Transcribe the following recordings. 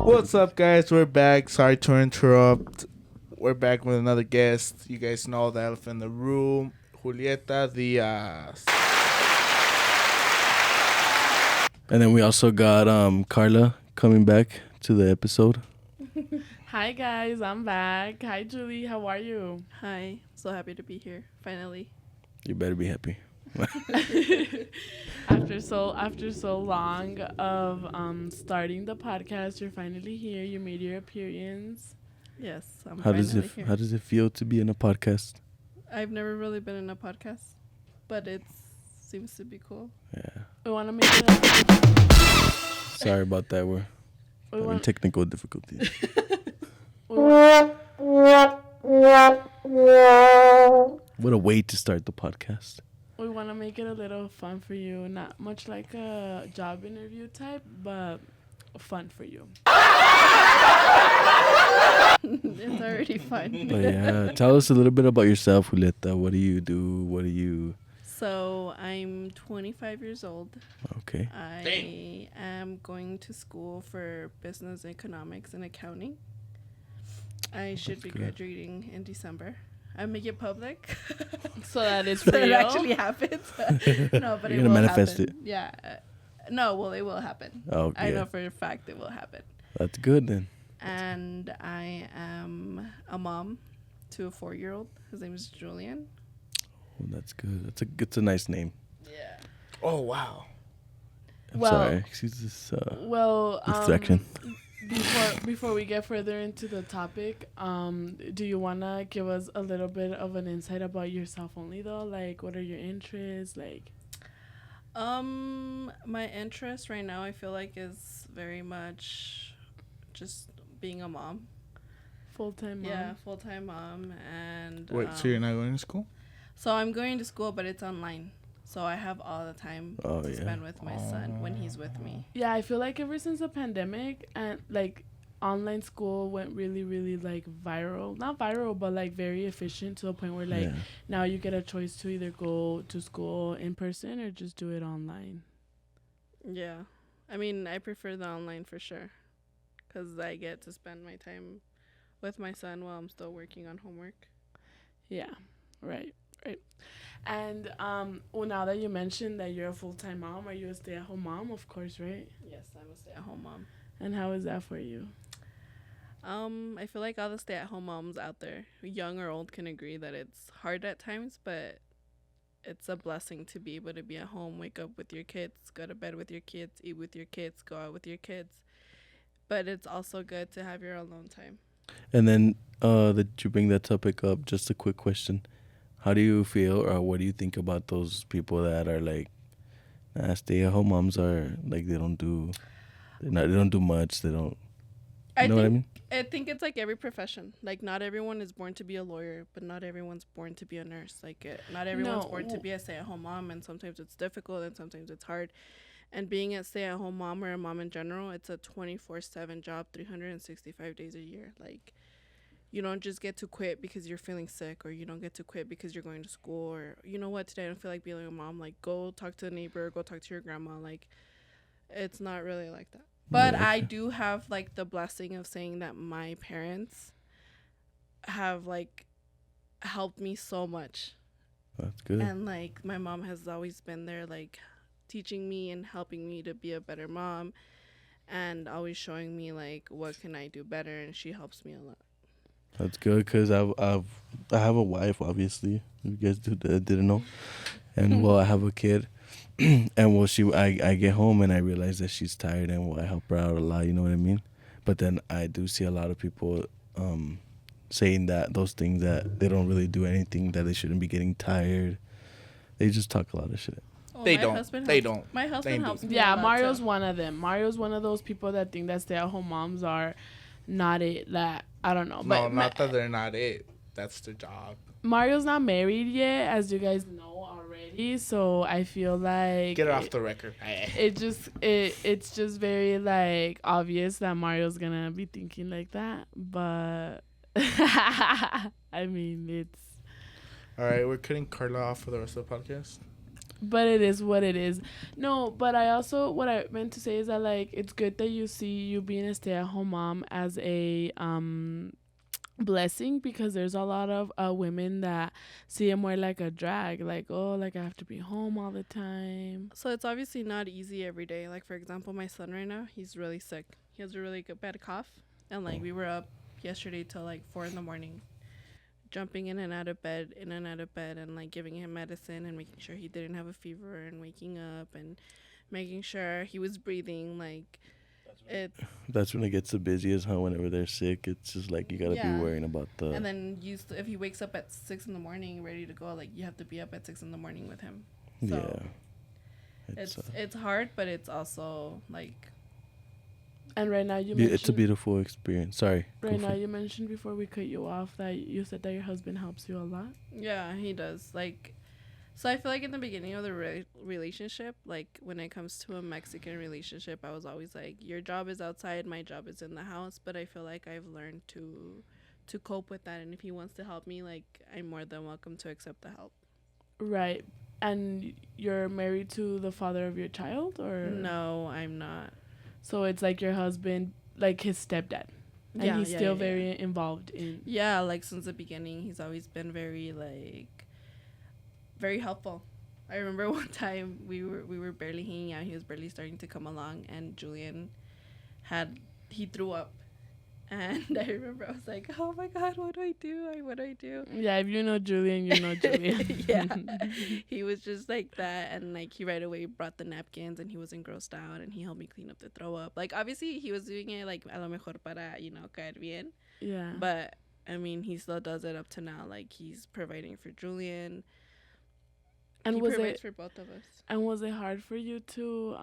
What's up, guys? We're back. Sorry to interrupt. We're back with another guest. You guys know the elephant in the room, Julieta Diaz. And then we also got Carla coming back to the episode. Hi guys, I'm back. Hi Julie, how are you? Hi, so happy to be here finally. You better be happy. after so long of starting the podcast, you're finally here. You made your appearance. Yes, I'm How finally does here. How does it feel to be in a podcast? I've never really been in a podcast, but it seems to be cool. Yeah. We want to make it. Sorry about that. We're having technical difficulties. What a way to start the podcast. We want to make it a little fun for you. Not much like a job interview type, but fun for you. It's already fun. But yeah, tell us a little bit about yourself, Julieta. What do you do? So I'm 25 years old. Okay. I am going to school for business economics and accounting. I should be graduating in December. I make it public. So that it's so real. it actually happens. No, but You're it gonna will manifest happen. it. Yeah. No, well, it will happen. Oh, I yeah. know for a fact it will happen. That's good then. And I am a mom to a 4-year-old. His name is Julian. Oh, that's good. It's a nice name. Yeah. Oh, wow. I'm Well- sorry. Excuse this Well, distraction. Before we get further into the topic, do you wanna give us a little bit of an insight about yourself only though? Like, what are your interests? Like, My interest right now, I feel like, is very much just being a mom. full-time mom. Yeah, full-time mom. And Wait, so you're not going to school? so I'm going to school, but it's online. So I have all the time to spend with my son when he's with me. Yeah, I feel like ever since the pandemic and like online school went really, really like viral. Not viral, but like very efficient to a point where like now you get a choice to either go to school in person or just do it online. Yeah. I mean, I prefer the online for sure. Because I get to spend my time with my son while I'm still working on homework. Yeah, right. And well, now that you mentioned that you're a full-time mom, are you a stay-at-home mom? Of course, right? Yes, I'm a stay-at-home mom. And how is that for you? I feel like all the stay-at-home moms out there, young or old, can agree that it's hard at times, but it's a blessing to be able to be at home, wake up with your kids, go to bed with your kids, eat with your kids, go out with your kids. But it's also good to have your alone time. And then that you bring that topic up, just a quick question. How do you feel or what do you think about those people that are like, stay-at-home moms are like they don't do much, they don't, you know what I mean? I think it's like every profession. Like, not everyone is born to be a lawyer, but not everyone's born to be a nurse. Like, not everyone's born to be a stay-at-home mom, and sometimes it's difficult and sometimes it's hard. And being a stay-at-home mom or a mom in general, it's a 24/7 job, 365 days a year. Like, you don't just get to quit because you're feeling sick, or you don't get to quit because you're going to school, or, you know what, today I don't feel like being a mom. Like, go talk to a neighbor, go talk to your grandma. Like, it's not really like that. But I do have, like, the blessing of saying that my parents have, like, helped me so much. That's good. And, like, my mom has always been there, like, teaching me and helping me to be a better mom, and always showing me, like, what can I do better, and she helps me a lot. That's good because I have a wife, obviously. You guys didn't know. And, well, I have a kid. And, well, I get home and I realize that she's tired, and, well, I help her out a lot, you know what I mean? But then I do see a lot of people saying that those things, that they don't really do anything, that they shouldn't be getting tired. They just talk a lot of shit. Oh, They my don't. husband They helps- don't. My husband They helps do. me Yeah, a lot, Mario's too. one of them. Mario's one of those people that think that stay-at-home moms are not it. That I don't know. No, But not that they're not it. That's their job. Mario's not married yet, as you guys know already. So I feel like Get it off the record. it's just very like obvious that Mario's gonna be thinking like that. But I mean, it's All right, we're cutting Carla off for the rest of the podcast. But it is what it is. No, but I also, what I meant to say is that, like, it's good that you see you being a stay-at-home mom as a blessing, because there's a lot of women that see it more like a drag, like, oh, like I have to be home all the time. So it's obviously not easy every day. Like, for example, my son right now, he's really sick. He has a really good bad cough. And, like, we were up yesterday till, like, 4 in the morning, jumping in and out of bed, and, like, giving him medicine and making sure he didn't have a fever and waking up and making sure he was breathing. Like, That's when it gets the busiest, huh? Whenever they're sick, it's just like you gotta be worrying about the. And then if he wakes up at 6 in the morning ready to go, like, you have to be up at 6 in the morning with him. So it's hard, but it's also like. And right now you mentioned, it's a beautiful experience. Sorry. Right now you mentioned before we cut you off that you said that your husband helps you a lot. Yeah, he does. Like, so I feel like in the beginning of the relationship, like when it comes to a Mexican relationship, I was always like, your job is outside, my job is in the house. But I feel like I've learned to cope with that. And if he wants to help me, like, I'm more than welcome to accept the help. Right. And you're married to the father of your child, or? No, I'm not. So it's like your husband, like his stepdad. And he's still very involved in. Yeah, like since the beginning, he's always been very, like, very helpful. I remember one time we were barely hanging out. He was barely starting to come along, and Julian he threw up. And I remember I was like, oh my God, what do I do? What do I do? Yeah, if you know Julian, you know Julian. Yeah. He was just like that. And, like, he right away brought the napkins, and he wasn't grossed out, and he helped me clean up the throw up. Like, obviously, he was doing it, like, a lo mejor para, caer bien. Yeah. But, I mean, he still does it up to now. Like, he's providing for Julian. And he provides for both of us. And was it hard for you to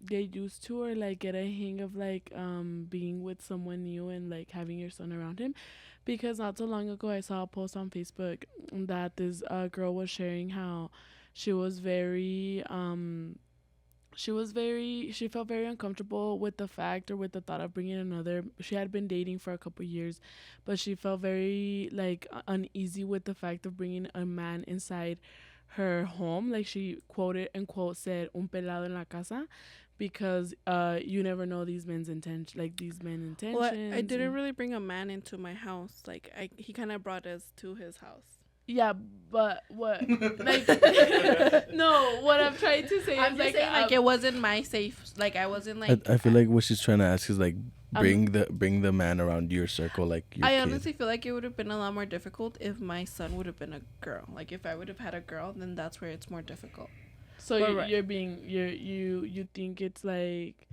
get used to, or like get a hang of, like, being with someone new and like having your son around him? Because not so long ago I saw a post on Facebook that this girl was sharing how she felt very uncomfortable with the fact, or with the thought of bringing another. She had been dating for a couple years, but she felt very, like, uneasy with the fact of bringing a man inside her home. Like, she quoted unquote said un pelado en la casa, because you never know these men's intentions. Well, I didn't really bring a man into my house. Like, he kind of brought us to his house. Yeah, but what? Like, no, what I'm trying to say I'm is, just saying, like, it wasn't my safe. Like, I wasn't like. I feel like what she's trying to ask is, like, bring the man around your circle, like your I kid. honestly feel like it would have been a lot more difficult if my son would have been a girl. Like, if I would have had a girl, then that's where it's more difficult. So you think it's like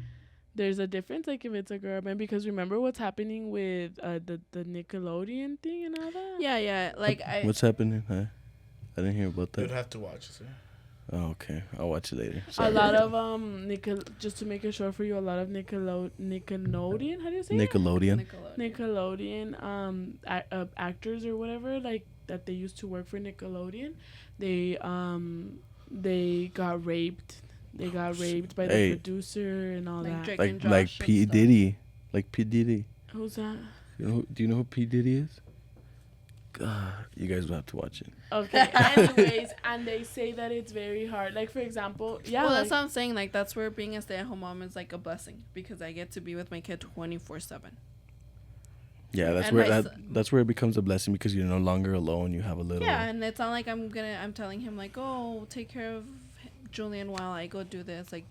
there's a difference, like, if it's a girl man, because remember what's happening with the Nickelodeon thing and all that? Yeah. Like, what's happening? Huh? I didn't hear about that. You'd have to watch it, sir. Oh, okay. I'll watch it later. Sorry. A lot of just to make it short for you, a lot of Nickelodeon, how do you say Nickelodeon. Nickelodeon actors or whatever, like, that they used to work for Nickelodeon, they got raped. They got raped by the producer and all that. Like P Diddy. Like P Diddy. Who's that? Do you know who P Diddy is? God, you guys will have to watch it. Okay. Anyways, and they say that it's very hard. Like, for example, Well, that's what I'm saying. Like, that's where being a stay-at-home mom is, like, a blessing, because I get to be with my kid 24/7. Yeah, that's where it becomes a blessing, because you're no longer alone. You have a little. Yeah, and it's not like I'm telling him, like, oh, take care of Julian while I go do this. Like,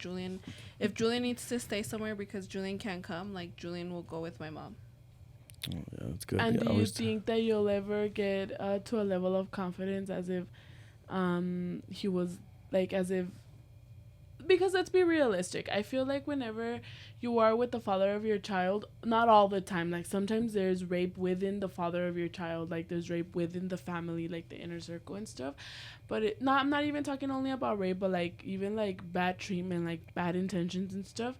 if Julian needs to stay somewhere because Julian can't come, like, Julian will go with my mom. Oh, yeah, that's good. And do you think that you'll ever get to a level of confidence as if he was, like, because let's be realistic, I feel like whenever you are with the father of your child, not all the time, like, sometimes there's rape within the father of your child, like, there's rape within the family, like the inner circle and stuff, but I'm not even talking only about rape, but, like, even, like, bad treatment, like bad intentions and stuff.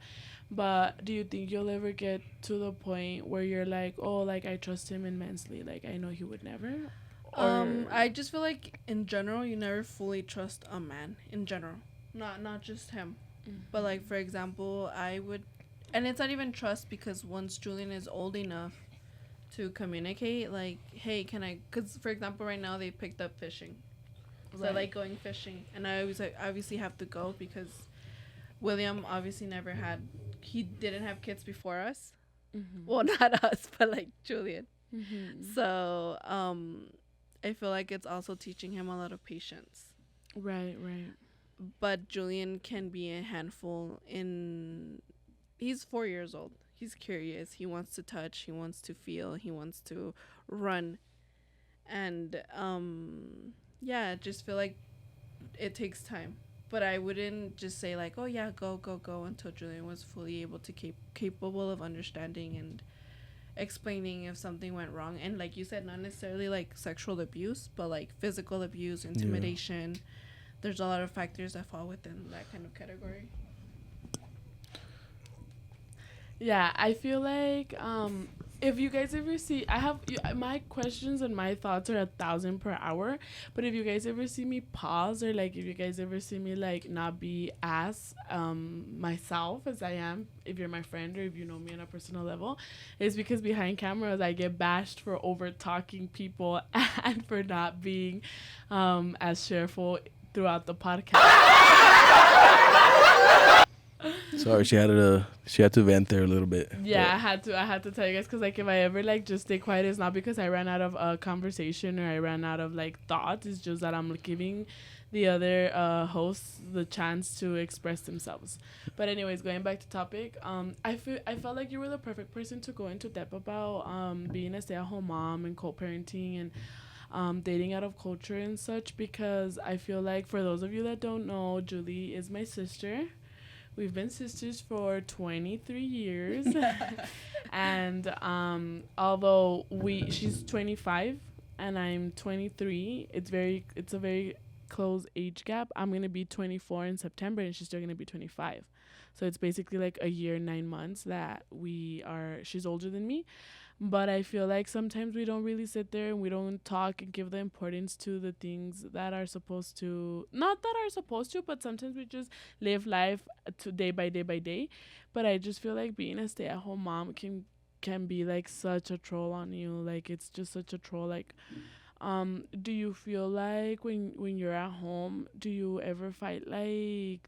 But do you think you'll ever get to the point where you're like, oh, like, I trust him immensely, like, I know he would never? I just feel like in general you never fully trust a man in general, not just him. Mm-hmm. But, like, for example, I would, and it's not even trust, because once Julian is old enough to communicate, like, hey, can I, because, for example, right now they picked up fishing. So I like going fishing, and I always obviously have to go because William obviously he didn't have kids before us. Well, not us, but like Julian. So I feel like it's also teaching him a lot of patience. Right. But Julian can be a handful he's 4 years old. He's curious. He wants to touch. He wants to feel. He wants to run. And I just feel like it takes time. But I wouldn't just say like, oh yeah, go until Julian was fully able to capable of understanding and explaining if something went wrong. And like you said, not necessarily like sexual abuse, but like physical abuse, intimidation. Yeah. There's a lot of factors that fall within that kind of category. Yeah, I feel like if you guys ever see, my questions and my thoughts are 1,000 per hour. But if you guys ever see me pause, or like if you guys ever see me like not be as myself as I am, if you're my friend or if you know me on a personal level, it's because behind cameras I get bashed for over talking people and for not being as cheerful throughout the podcast. Sorry, she had to vent there a little bit. Yeah, I had to tell you guys, because like if I ever like just stay quiet, it's not because I ran out of a conversation or I ran out of like thoughts. It's just that I'm giving the other hosts the chance to express themselves. But anyways, going back to topic, I felt like you were the perfect person to go into depth about being a stay-at-home mom and co-parenting and dating out of culture and such, because I feel like, for those of you that don't know, Julie is my sister. We've been sisters for 23 years. And although she's 25 and I'm 23, it's a very close age gap. I'm going to be 24 in September and she's still going to be 25. So it's basically like a year, 9 months that she's older than me. But I feel like sometimes we don't really sit there and we don't talk and give the importance to the things that are supposed to, not that are supposed to, but sometimes we just live life to day by day by day. But I just feel like being a stay-at-home mom can be like such a troll on you. Like, it's just such a troll. Like, do you feel like when you're at home, do you ever fight like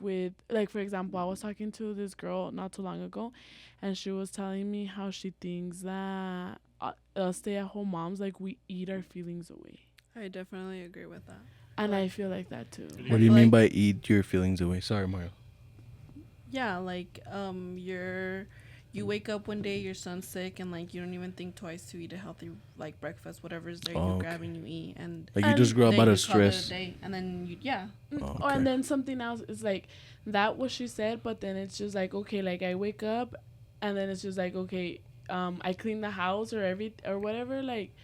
with, like, for example, I was talking to this girl not too long ago, and she was telling me how she thinks that stay-at-home moms, like, we eat our feelings away. I definitely agree with that. And I feel like that too. What do you mean by eat your feelings away? Sorry, Mario. Yeah, like you wake up one day, your son's sick, and like you don't even think twice to eat a healthy like breakfast, whatever's there, you grab and you eat, and like you just grow up out of stress. And then and then something else is like that what she said, but then it's just like, okay, like I wake up, and then it's just like, okay, I clean the house or whatever, like,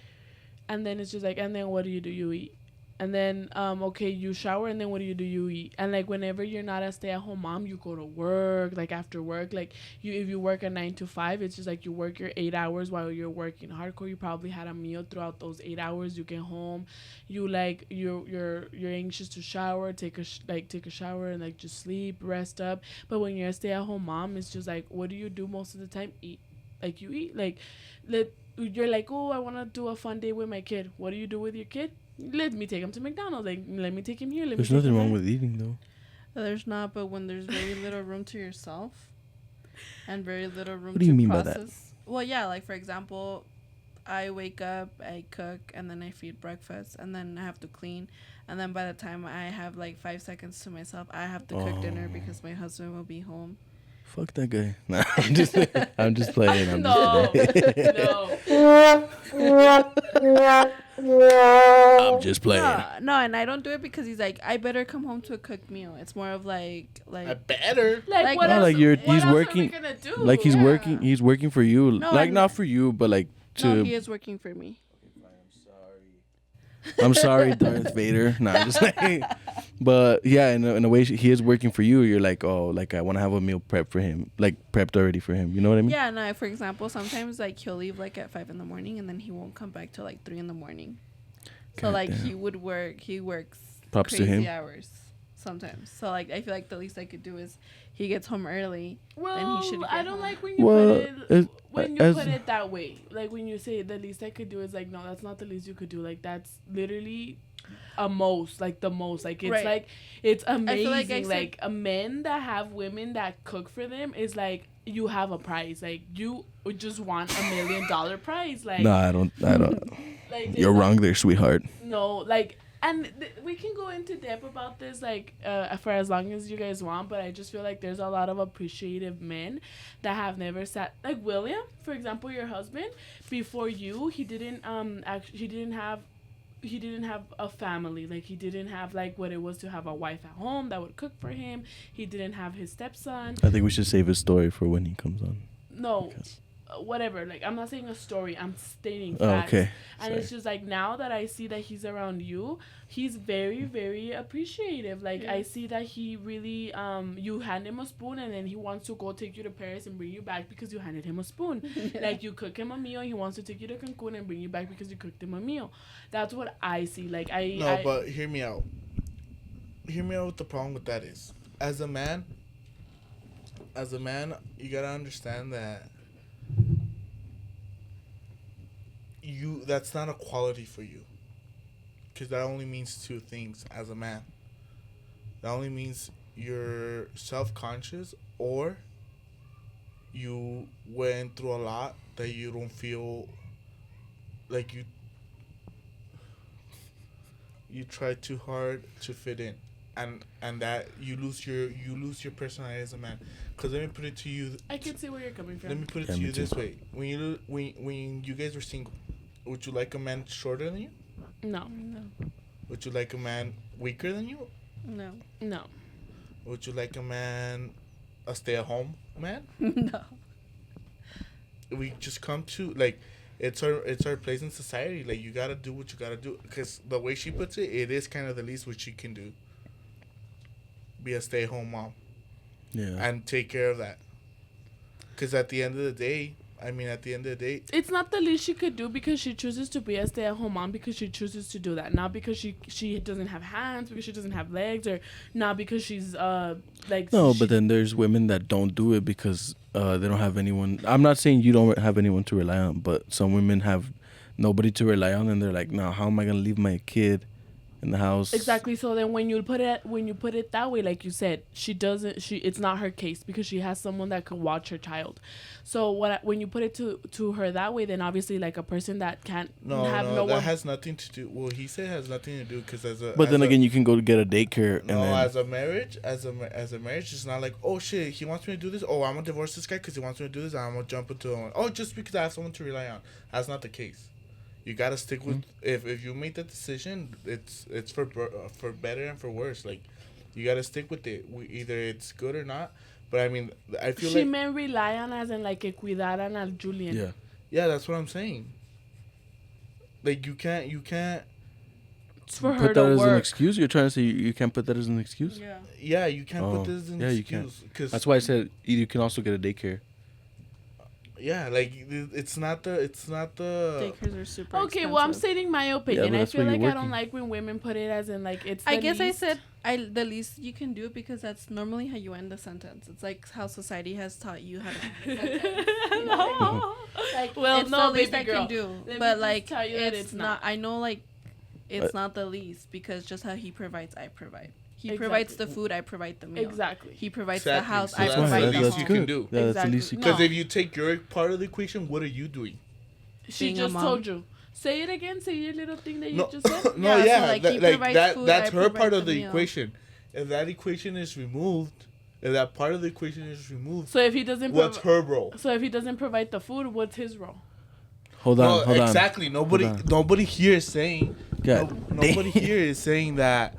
and then it's just like, and then what do? You eat. And then, okay, you shower, and then what do? You eat. And, like, whenever you're not a stay-at-home mom, you go to work, like, after work. Like, if you work a 9 to 5, it's just, like, you work your 8 hours while you're working hardcore. You probably had a meal throughout those 8 hours. You get home. You, like, you're anxious to shower, take a shower, and, like, just sleep, rest up. But when you're a stay-at-home mom, it's just, like, what do you do most of the time? Eat. Like, you eat. Like, you're like, oh, I want to do a fun day with my kid. What do you do with your kid? Let me take him to McDonald's. Like, let me take him here. There's nothing wrong with eating, though. There's not, but when there's very little room to yourself and very little room to process. What do you mean by that? Well, yeah, like, for example, I wake up, I cook, and then I feed breakfast, and then I have to clean. And then by the time I have, like, 5 seconds to myself, I have to cook dinner because my husband will be home. Fuck that guy. Nah, I'm just playing. No. I'm just playing. No, and I don't do it because he's like, I better come home to a cooked meal. It's more of like I better. Like, what else, like he's working. Gonna do? Like he's working. He's working for you. No, like not for you, but like to. No, he is working for me. I'm sorry, Darth Vader. No, I'm just like, but yeah, in a way, he is working for you. You're like, oh, like I want to have a meal prepped for him, like prepped already for him. You know what I mean? Yeah. No. For example, sometimes like he'll leave like at 5 a.m, and then he won't come back till like 3 a.m. So like he would work. He works Props crazy to him. hours sometimes. So like I feel like the least I could do is he gets home early. Well, then he should. I don't like when you put it that way. Like when you say the least I could do is like, no, that's not the least you could do. Like that's literally the most. Like it's Right. like it's amazing. I said- Like a men that have women that cook for them is like you have a prize. Like you would just want $1 million prize. Like No, I don't. like You're wrong there, sweetheart. no, like, and we can go into depth about this, like, for as long as you guys want, but I just feel like there's a lot of appreciative men that have never sat, like William, for example, your husband, before you, he didn't have a family. Like, he didn't have, like, what it was to have a wife at home that would cook for him. He didn't have his stepson. I think we should save his story for when he comes on. No. Because- Whatever, like I'm not saying a story, I'm stating Oh, facts. okay. And Sorry. it's just like now that I see that he's around you, he's very, very appreciative. Like Yeah. I see that he really you hand him a spoon and then he wants to go take you to Paris and bring you back because you handed him a spoon. Like you cook him a meal, he wants to take you to Cancun and bring you back because you cooked him a meal. That's what I see. Like But hear me out. Hear me out. What the problem with that is, as a man, you gotta understand that that's not a quality for you, because that only means two things. As a man, that only means you're self-conscious, or you went through a lot that you don't feel like you try too hard to fit in, and that you lose your personality as a man. Because let me put it to you. I can see where you're coming from. Let me put it Yeah, to me you too. this way: when you guys were single, would you like a man shorter than you? No. No. Would you like a man weaker than you? No. No. Would you like a stay-at-home man? No. We just come to like, it's our place in society. Like, you gotta do what you gotta do. Because the way she puts it, it is kind of the least what she can do. Be a stay-at-home mom. Yeah. And take care of that. Because at the end of the day, It's not the least she could do because she chooses to be a stay-at-home mom because she chooses to do that. Not because she doesn't have hands, because she doesn't have legs, or not because she's like. No, she- but then there's women that don't do it because they don't have anyone. I'm not saying you don't have anyone to rely on, but some women have nobody to rely on, and they're like, "No, how am I gonna leave my kid in the house?" Exactly. So then when you put it that way, like you said, it's not her case because she has someone that could watch her child. So when you put it to her that way, then obviously like a person that can't have no that one. has nothing to do. Well, he said it has nothing to do because But then again, you can go to get a daycare and no, then as a marriage, it's not like, oh shit, he wants me to do this. Oh, I'm gonna divorce this guy because he wants me to do this. I'm gonna jump into it. Oh, just because I have someone to rely on. That's not the case. You gotta stick with. If you make that decision, it's for better and for worse. Like, you gotta stick with it. Either it's good or not. But I mean, I feel She like may rely on as in like que cuidaran al Julian. yeah. yeah, that's what I'm saying. Like, you can't. It's for her Put that to as an work. excuse. You're trying to say you can't put that as an excuse. Yeah. Yeah, you can't Oh, put this in yeah, you excuse. Cause That's why I said you can also get a daycare. yeah, like it's not the. Daycares are super Okay, well, I'm expensive. stating my opinion. but I that's feel where like you're I don't working. like when women put it as in like it's. I the guess least. I said the least you can do because that's normally how you end a sentence. It's like how society has taught you how to end a sentence. You know what I mean? No. Like, Well, it's no, the least baby I girl. can do. Let me But just like tell you that it's not. I know like it's not the least because just how he provides, I provide. He provides the food, I provide the meal. Exactly. He provides Exactly. the house, So I that's provide the the least home. you can do. Yeah, that's the least you Exactly. can. Because if you take your part of the equation, what are you doing? She Being a just mom. told you. Say it again. Say your little thing that you No, just said. no, Yeah, yeah, so, like, he that, provides food, that's I her part provide of the the meal. equation. If that equation is removed, if that part of the equation is removed, So if he doesn't. what's her role? So if he doesn't provide the food, what's his role? Hold on, No, hold on. exactly. Nobody, Hold on. nobody here is saying. God Nobody damn. here is saying that.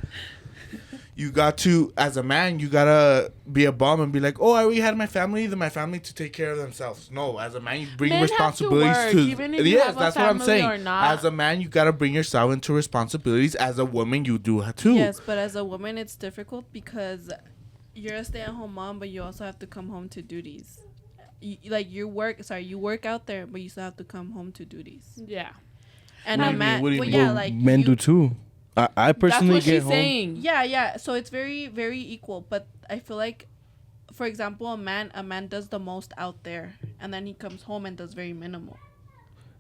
You got to, as a man, you gotta be a bum and be like, oh, I already had my family, then my family to take care of themselves. No, as a man, you bring Men have to responsibilities work, to. even if you Yes, have a that's what I'm family saying. or not. As a man, you gotta bring yourself into responsibilities. As a woman, you do too. Yes, but as a woman, it's difficult because you're a stay-at-home mom, but you also have to come home to duties. You work out there, but you still have to come home to duties. Yeah. And What a do you mean? man, What do you well, mean? yeah, Well, like men you- do too. I personally That's what get she's home. saying. Yeah. So it's very, very equal. But I feel like, for example, a man does the most out there, and then he comes home and does very minimal.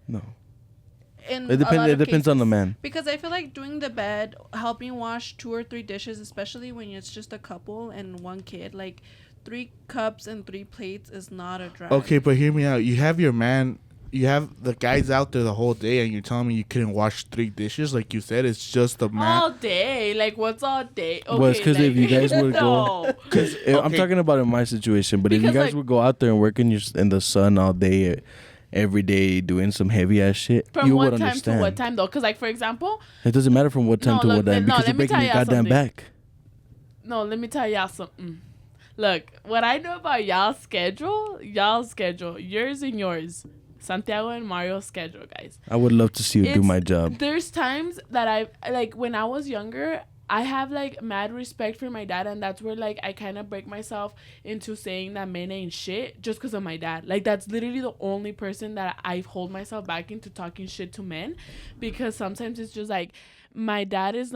No. in It depends on the man. Because I feel like doing the bed, helping wash 2 or 3 dishes, especially when it's just a couple and 1 kid, like 3 cups and 3 plates is not a drag. Okay, but hear me out. You have your man. You have the guys out there the whole day, and you're telling me you couldn't wash 3 dishes, like you said. It's just the man. All day, like what's all day? Okay, Well, it's 'cause if you guys would no. Because I'm talking about in my situation, but if you Because, guys would go out there and work in the sun all day, every day doing some heavy ass shit, From you what would time understand. to what time though? Because like for example, It doesn't matter from what time No, to look, what time no, because let you're me breaking tell your y'all goddamn something. back. no, let me tell y'all something. Look, what I know about y'all's schedule, yours and yours, Santiago and Mario's schedule, guys. I would love to see you do It's- my job. There's times that I like when I was younger, I have like mad respect for my dad, and that's where like I kind of break myself into saying that men ain't shit just because of my dad. Like that's literally the only person that I hold myself back into talking shit to men, because sometimes it's just like my dad is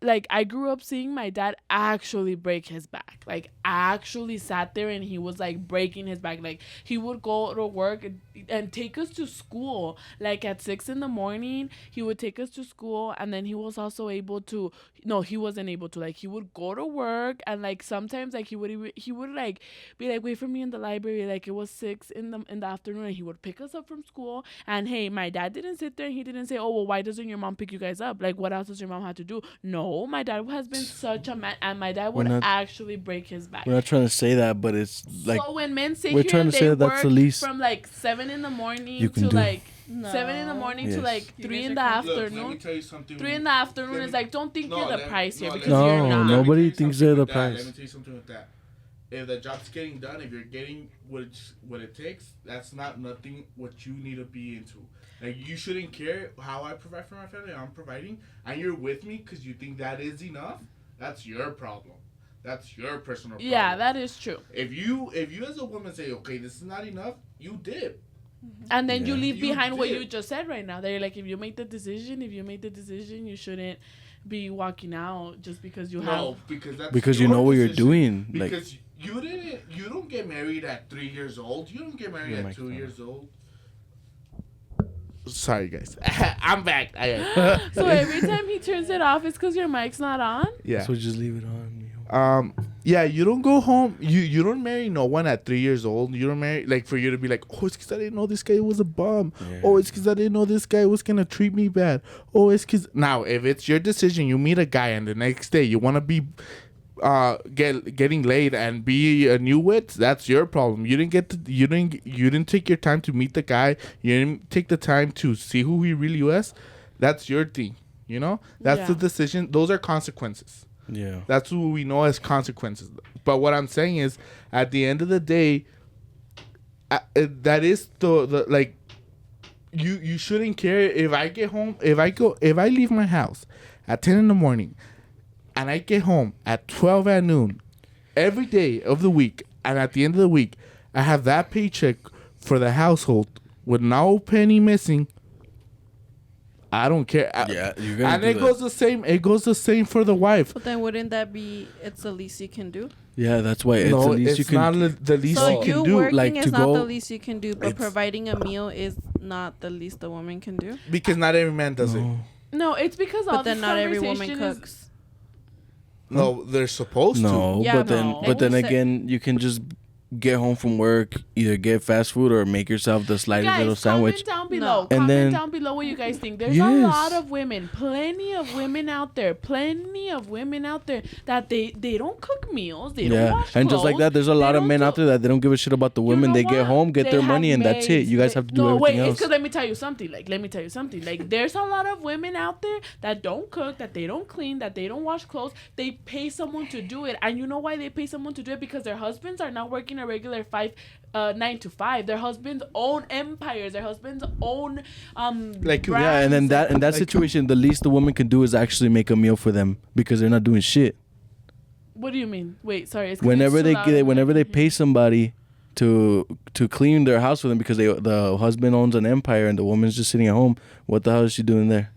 like I grew up seeing my dad actually break his back. Like actually sat there and he was like breaking his back. Like he would go to work and take us to school. Like at 6 a.m, he would take us to school, and then he was also able to. No, he wasn't able to. Like he would go to work, and like sometimes like he would like be like, wait for me in the library. Like it was 6 in the afternoon, and he would pick us up from school. And hey, my dad didn't sit there and he didn't say, oh well, why doesn't your mom pick you guys up? Like what else does your mom have to do? No, my dad has been such a man, and my dad would actually break his back. We're not trying to say that, but it's like So when men sit we're here trying and to say they that that's the work least from like 7 a.m. you can to do. like No. 7 a.m. to Yes. like You 3 guys in the are afternoon. Look, let me tell you something. 3 in the afternoon Let me- is like, don't think No, you're the let- price here no, because let me- you're No, not. no. Nobody Let me tell you thinks something they're the with that. price. Let me tell you something with that. If the job's getting done, if you're getting what it takes, that's not nothing what you need to be into. Like you shouldn't care how I provide for my family. I'm providing, and you're with me because you think that is enough. That's your problem. That's your personal problem. Yeah, that is true. If you as a woman say, okay, this is not enough, you dip. And then you Yeah. leave You behind what did. you just said right now. That you're like, if you make the decision, you shouldn't be walking out just because you No, because that's because you your know what you're decision. doing. Like Because you don't get married at 3 years old. You don't get married Oh my at 2 God. years old. Sorry, guys. I'm back. So every time he turns it off, it's because your mic's not on. Yeah. so just leave it on. Yeah, you don't go home. You don't marry no one at 3 years old. You don't marry, like, for you to be like, oh, it's because I didn't know this guy was a bum. Yeah. Oh, it's because I didn't know this guy was going to treat me bad. Oh, it's because... Now, if it's your decision, you meet a guy and the next day you want to be getting laid and be a newlywed, that's your problem. You didn't take your time to meet the guy. You didn't take the time to see who he really was. That's your thing, you know? That's the Yeah. decision. Those are consequences. Yeah. That's what we know as consequences. But what I'm saying is, at the end of the day, that is the like, you shouldn't care if I get home, if I leave my house at 10 in the morning, and I get home at 12 at noon, every day of the week, and at the end of the week, I have that paycheck for the household with no penny missing. I don't care. Yeah, you're gonna And do it that. goes the same. It goes the same for the wife. But then wouldn't that be it's the least you can do? Yeah, that's why it's the least you can. not the least So you you can do. working like, is to not go- the least you can do, but it's- providing a meal is not the least a woman can do. Because not every man does it. No. No, it's because all But then this not every woman conversation is- cooks. No, they're supposed No, Yeah, but then no. but then They will say- again, you can just get home from work, either get fast food or make yourself the slightest little sandwich. Comment down below. No. And Comment then- down below what you guys think. There's a Yes. lot of women, plenty of women out there that they don't cook meals. They don't Yeah, wash and just like clothes, that, there's a they lot of don't men do- out there that they don't give a shit about the You women. know They get what? home, get They their have money, and that's it. maids. You guys have to do No, everything wait, it's else. because let me tell you something. Like, there's a lot of women out there that don't cook, that they don't clean, that they don't wash clothes. They pay someone to do it, and you know why they pay someone to do it? Because their husbands are not working a regular 9 to 5. Their husbands own empires. Their husbands own Like, yeah, Yeah, and then brands. in that Like- situation, the least the woman can do is actually make a meal for them because they're not doing shit. What do you mean? Wait, sorry. It's 'cause Whenever it's they too loud and whenever I they can't pay somebody to clean their house for them because the husband owns an empire and the woman's just sitting at home, what the hell is she doing there?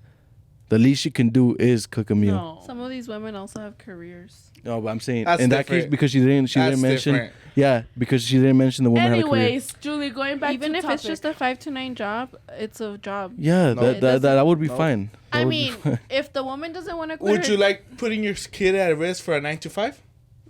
The least she can do is cook a meal. No. Some of these women also have careers. No, but I'm saying That's in that different. case because she didn't mention. Different. Yeah, because she didn't mention the woman had a career. Anyways, Julie, going back Even to if topic. it's just a 5 to 9 job, it's a job. Yeah, No, that would be no. fine. That I would be mean, fine. if the woman doesn't want to quit, Would you like putting your kid at risk for a 9 to 5?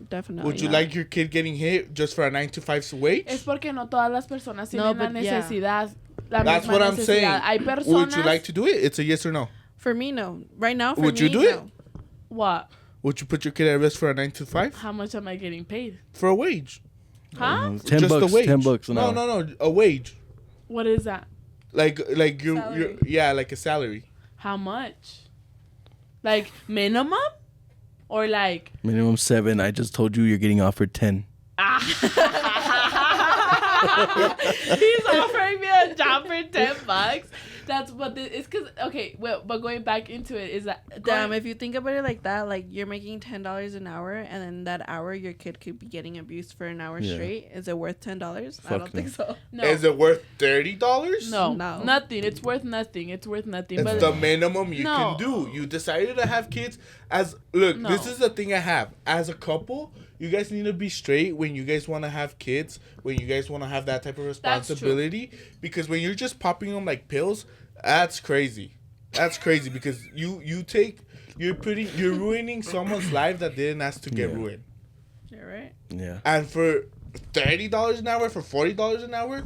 definitely. Would you not. like your kid getting hit just for a 9 to 5 wage? Es porque no todas las personas No, tienen la but yeah. necesidad. La That's misma what I'm necesidad. saying. Hay personas. Would you like to do it? It's a yes or no. For me, no. Right now, for Would me, you do it? no. What? Would you put your kid at risk for a 9 to 5? How much am I getting paid? For a wage. Huh? $10 Just a bucks. wage. $10 an hour. No, a wage. What is that? Like you Salary. yeah, like a salary. How much? Like minimum? Or like Minimum 7. I just told you you're getting offered 10. he's offering me a job for $10. That's what it's because okay. Well, but going back into it is that Damn, if you think about it like that, like you're making $10 an hour, and then that hour your kid could be getting abused for an hour Yeah. straight. Is it worth $10? I Fuck don't think so. no, Is it worth $30? no, No. nothing. It's worth nothing. It's worth nothing. It's But the minimum you No. can do. You decided to have kids as look, No. this is the thing I have. As a couple, you guys need to be straight when you guys want to have kids, when you guys want to have that type of responsibility. Because when you're just popping them like pills, that's crazy. That's crazy because you're ruining someone's life that didn't ask to get Yeah. ruined. You're right. Yeah. And for $30 an hour, for $40 an hour,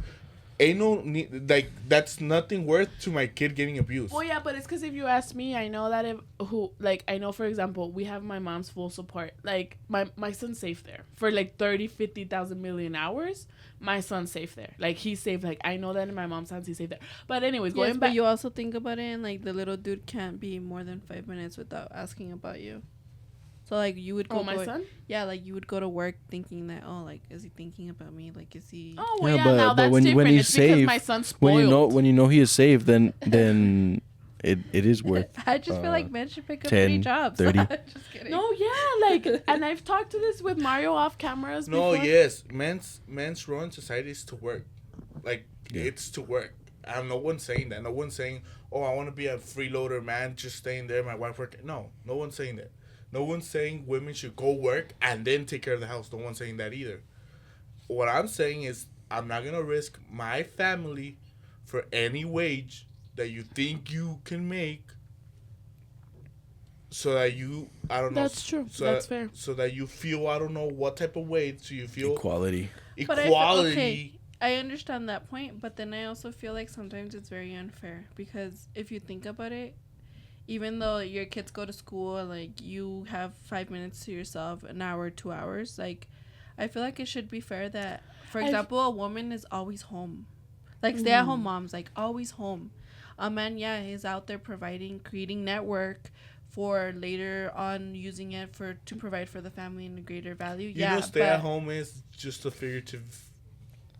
ain't no need, like that's nothing worth to my kid getting abused. well, yeah, but it's because if you ask me, I know that I know, for example, we have my mom's full support. Like my son's safe there for like 30, 50,000 million hours. My son's safe there. Like he's safe. Like I know that in my mom's hands, he's safe there. But anyways, going Yes, back. but you also think about it, and like the little dude can't be more than 5 minutes without asking about you. So like you would go. Oh, my son? Yeah, like you would go to work thinking that, oh, like is he thinking about me? Like is he? Oh well, Yeah, yeah, but- now but that's when different. he's It's because safe, my son's spoiled. When you know he is safe, then it is worth I just feel like men should pick up 10, 3 jobs. 30. Just kidding. No, yeah, like, and I've talked to this with Mario off cameras. No, before. yes, men's role in society is to work, like Yeah. it's to work. And no one's saying that. No one's saying, "Oh, I want to be a freeloader, man, just staying there, my wife working." No one's saying that. No one's saying women should go work and then take care of the house. No one's saying that either. What I'm saying is, I'm not gonna risk my family for any wage that you think you can make. So that I don't know. That's true. So That's fair. So that you feel, I don't know what type of wage. So you feel equality. But equality. okay, I understand that point, but then I also feel like sometimes it's very unfair because if you think about it, even though your kids go to school and like you have 5 minutes to yourself, an hour, 2 hours, like I feel like it should be fair that, for example, a woman is always home, like stay-at-home moms, like always home. A man, yeah, he's out there providing, creating network for later on using it to provide for the family in a greater value. You know, stay at home is just a figurative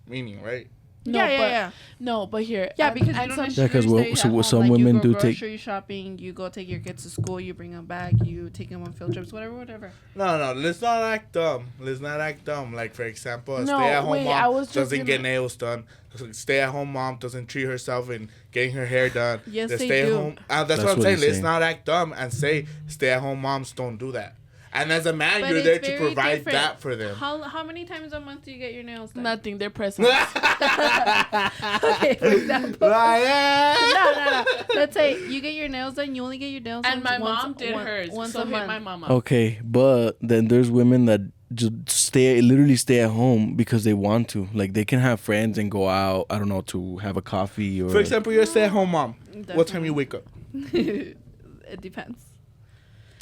meaning, right? No, yeah. No, but here. Yeah, and- because and you don't some- Yeah, 'cause necessarily stay so at home. some Like, women you do go take- grocery shopping, you go take your kids to school, you bring them back, you take them on field trips, whatever. No, let's not act dumb. Like, for example, a No, stay-at-home wait, I mom was just doesn't get gonna- nails done. A stay-at-home mom doesn't treat herself in getting her hair done. Yes, The they stay-at-home, do. that's That's what I'm what saying. he's Let's saying. not act dumb and say stay-at-home moms don't do that. And as a man, But you're it's there to very provide different. that for them. How many times a month do you get your nails done? Nothing. They're present. Okay, for example. Right. No. Let's say you get your nails done, you only get your nails And done my mom did hers. once So a hit month. my mama. Okay, but then there's women that just literally stay at home because they want to. Like they can have friends and go out. I don't know, to have a coffee or. For example, you're a stay-at-home mom. What time you wake up? It depends.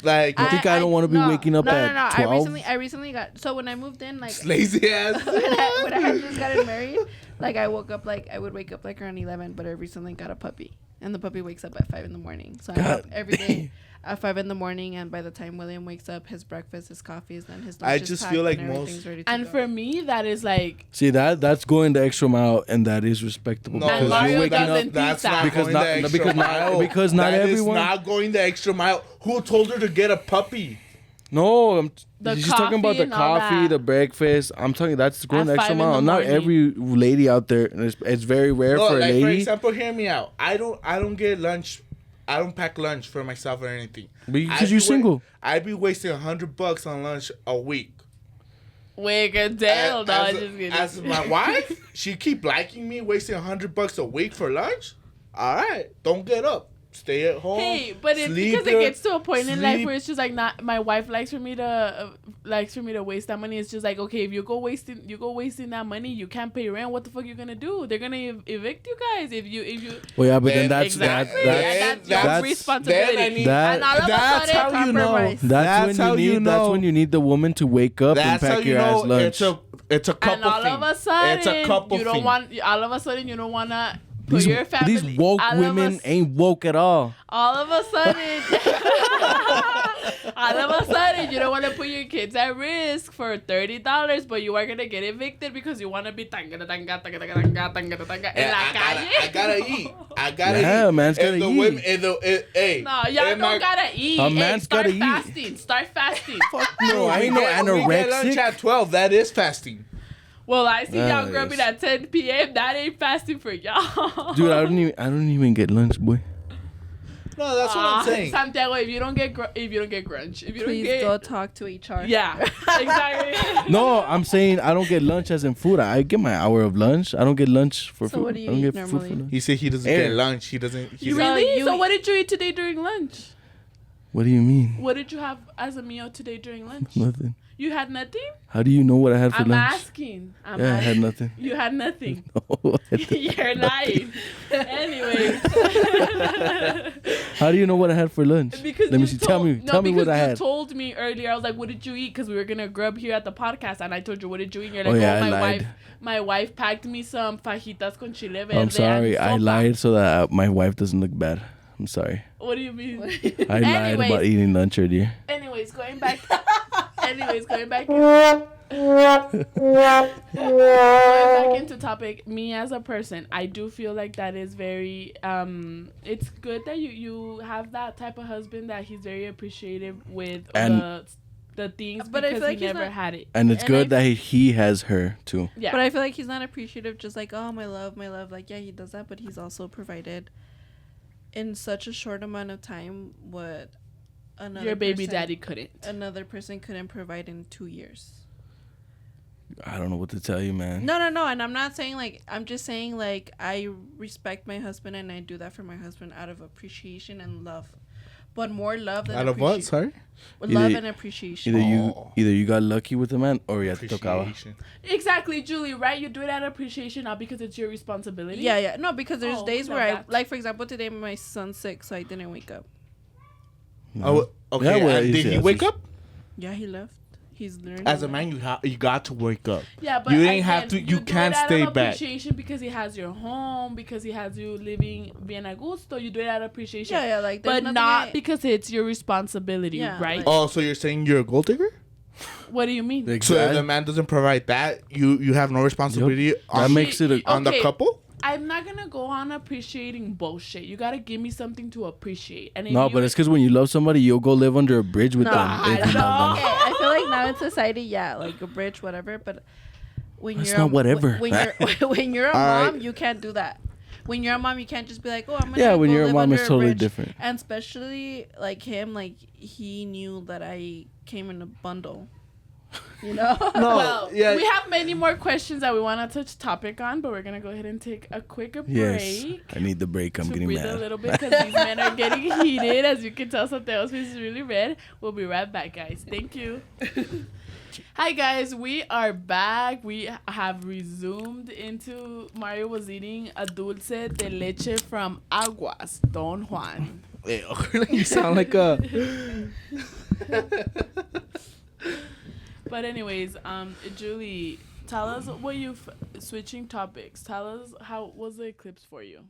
Like, You think I don't wanna be waking up at No. 12? I recently got, so when I moved in, like lazy ass. when I had just gotten married, like I would wake up like around 11, but I recently got a puppy, and the puppy wakes up at 5 in the morning. So I'm up every day at 5 in the morning, and by the time William wakes up, his breakfast, his coffee is done, his lunch I is just packed, feel like and everything's ready to And go. for me, that is like See that's going the extra mile, and that is respectable No, And because Mario you're waking doesn't up. think That's that. not Because going not- the extra because not- mile. because not That is everyone- not going the extra mile. Who told her to get a puppy? No, The she's talking about coffee the and all coffee, that. the breakfast. I'm talking that's going At the extra 5 in the mile. Not morning. every lady out there. And it's very rare No, for a like for lady. example, hear me out. I don't get lunch I don't pack lunch for myself or anything. Because you're single. I'd be wasting $100 on lunch a week. Wait, good damn. No, I'm just kidding. As my wife, she keep liking me wasting $100 a week for lunch. All right, don't get up. Stay at home. Hey, but it's because it gets to a point in life where it's just like not my wife likes for me to waste that money. It's just like, okay, if you go wasting that money, you can't pay rent. What the fuck you gonna do? They're gonna evict you guys if you. Well, yeah, but then that's your responsibility. And all of that's how you know. That's when you need the woman to wake up and pack your ass lunch. It's a couple. And all of a sudden, it's a couple. You don't want. All of a sudden, you don't wanna. These woke women ain't woke at all. All of a sudden, you don't want to put your kids at risk for $30, but you are gonna get evicted because you want to be tanga en la calle. I gotta eat. Yeah, man's gotta eat. No, y'all don't gotta eat. A man's gotta eat. Start fasting. Fuck no, I ain't no anorexic. We get lunch at 12. That is fasting. Well, I see y'all grubbing at 10 p.m. That ain't fasting for y'all. Dude, I don't even get lunch, boy. No, that's what I'm saying. Santiago, if you don't get grunch, please go talk to HR. Yeah, exactly. No, I'm saying I don't get lunch as in food. I get my hour of lunch. I don't get lunch for food. So what do you I don't eat get normally? food for lunch. He said he doesn't get lunch. He doesn't. Really? So what did you eat today during lunch? What do you mean? What did you have as a meal today during lunch? Nothing. You had nothing? How do you know what I had for lunch? I'm asking. I had nothing. You had nothing. No, You're lying. Anyways. How do you know what I had for lunch? Because Let me see. Tell me what I had. You told me earlier. I was like, "What did you eat?" Because we were gonna grub here at the podcast, and I told you, "What did you eat?" You're like, I lied. My wife packed me some fajitas con chile verde. I'm sorry. I lied so that my wife doesn't look bad. I'm sorry. What do you mean? I lied about eating lunch earlier. Anyways, going back. Going back into topic, me as a person, I do feel like that is very it's good that you have that type of husband that he's very appreciative with the things, but because I feel like he never had it. And it's good that he has her too. Yeah. But I feel like he's not appreciative just like, oh, my love. Like, yeah, he does that, but he's also provided in such a short amount of time what your baby daddy couldn't. Another person couldn't provide in 2 years. I don't know what to tell you, man. No. And I'm not saying like, I'm just saying like, I respect my husband and I do that for my husband out of appreciation and love. But more love than out of what? Sorry? Love and appreciation. Either you got lucky with the man or you have to tocaba. Exactly, Julie, right? You do it out of appreciation, not because it's your responsibility. Yeah. No, because there's days where like, for example, today my son's sick, so I didn't wake up. No. Oh, okay. Yeah, well, did he wake up? Yeah, he left. He's learning. As a man, you got to wake up. Yeah, but you ain't have to. You can't stay back. Appreciation because he has your home, because he has you living bien a gusto. You do it out of appreciation. Yeah, like. But not because it's your responsibility, right? Like, oh, so you're saying you're a gold digger? What do you mean? Exactly. So if the man doesn't provide that, you have no responsibility. That makes it on the couple. I'm not gonna go on appreciating bullshit. You gotta give me something to appreciate. And but it's because when you love somebody, you'll go live under a bridge with them. I don't know. Okay, I feel like now in society, yeah, like a bridge, whatever. But when that's you're not whatever. When you're a mom, you can't do that. When you're a mom, you can't just be like, oh, I'm gonna. Yeah, when go you're a live mom, under it's a totally bridge. different. And especially like him, like he knew that I came in a bundle. You know? No. Well, we have many more questions that we want to touch topic on, but we're going to go ahead and take a quick break. Yes, I need the break. I'm getting mad. To breathe a little bit because these men are getting heated. As you can tell, Santiago's face is really red. We'll be right back, guys. Thank you. Hi, guys. We are back. We have resumed into... Mario was eating a dulce de leche from Aguas, Don Juan. You sound like a... But anyways, Julie, tell us what switching topics. Tell us how was the eclipse for you?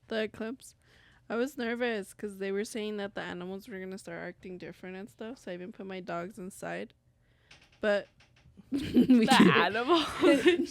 The eclipse? I was nervous because they were saying that the animals were going to start acting different and stuff. So I even put my dogs inside. But The animal.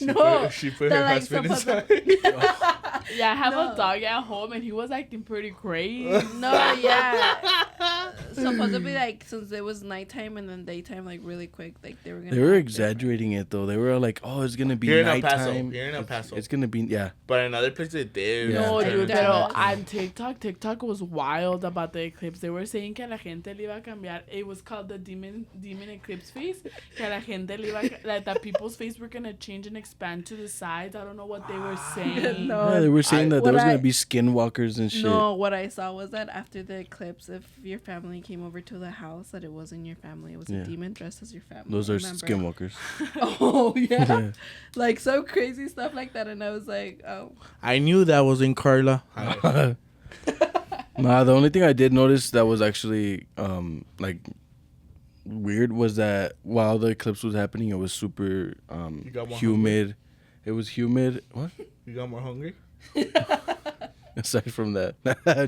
No, She put the, her like, husband supposed- inside. Yeah, I have No. a dog at home, and he was acting pretty crazy. No, yeah. Supposedly, like, since it was nighttime and then daytime, like, really quick, like, they were gonna. They were act exaggerating it though. They were like, "Oh, it's gonna be Here in El Paso. nighttime. Here in El Paso. It's gonna be yeah." But another place they did. Yeah. No, Yeah. dude, Yeah. pero on TikTok was wild about the eclipse. They were saying que la gente le iba a cambiar. It was called the demon eclipse face. Que la gente le iba like that people's face were gonna change and expand to the sides. I don't know what they were saying. No. Yeah, they were saying that there what was gonna I- be skinwalkers and shit. No, what I saw was that after the eclipse, if your family came over to the house, that it wasn't your family. It was Yeah. a demon dressed as your family. Those are remember? skinwalkers. Oh, yeah. Yeah. Like, some crazy stuff like that. And I was like, oh. I knew that was in Carla. Nah, the only thing I did notice that was actually like weird was that while the eclipse was happening, it was super got more humid. It was humid. What? You got more hungry? Aside from that,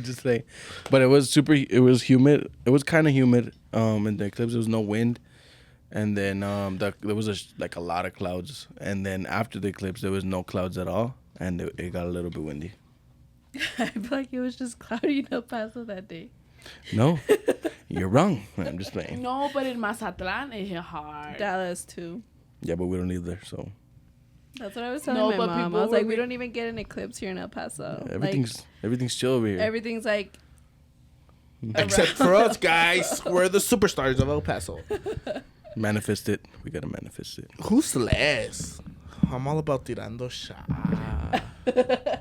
just saying. But it was super. It was humid. It was kind of humid. In the eclipse, there was no wind, and then there was a lot of clouds. And then after the eclipse, there was no clouds at all, and it got a little bit windy. I feel like it was just cloudy in El Paso that day. No, you're wrong. I'm just playing. No, but in Mazatlan, it hit hard. Dallas, too. Yeah, but we don't live there, so That's what I was telling No, my but mom. people I was were like, we don't even get an eclipse here in El Paso. everything's chill over here. Everything's like, Except for us, guys. We're the superstars of El Paso. Manifest it. We gotta manifest it. Who's less? I'm all about tirando shot.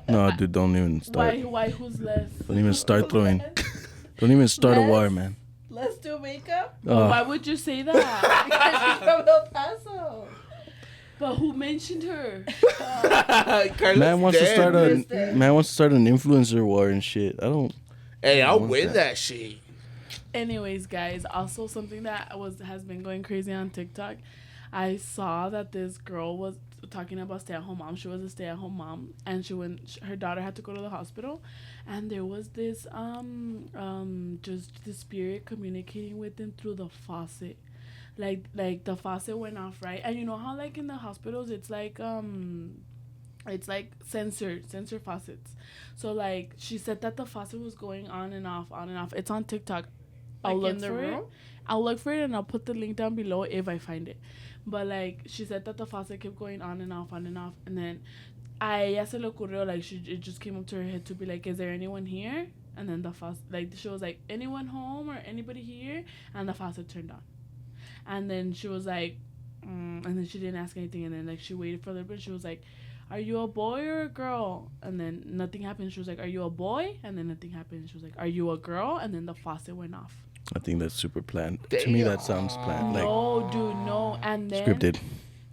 No, dude, don't even start. Why? Who's less? Don't even start throwing. Don't even start a Less? war, man. let's do makeup. Why would you say that? Because she's from El Paso. But who mentioned her? Man wants dead. to start an influencer war and shit. I don't. Hey, I'll want win that. that shit. Anyways, guys, also something that has been going crazy on TikTok. I saw that this girl was talking about stay-at-home mom. She was a stay-at-home mom, and her daughter had to go to the hospital, and there was this just the spirit communicating with them through the faucet. Like the faucet went off, right? And you know how like in the hospitals it's like sensor faucets. So like she said that the faucet was going on and off. It's on TikTok. I'll Like look in the for it. room? I'll look for it and I'll put the link down below if I find it. But like she said that the faucet kept going on and off, and then a ella se le ocurrió, like it just came up to her head to be like, is there anyone here? And then the faucet, like she was like, anyone home or anybody here? And the faucet turned on. And then she was like, and then she didn't ask anything. And then like she waited for a little bit. She was like, are you a boy or a girl? And then nothing happened. She was like, are you a boy? And then nothing happened. She was like, are you a girl? And then the faucet went off. I think that's super planned. To me, that sounds planned. Like No, dude, no. And then scripted.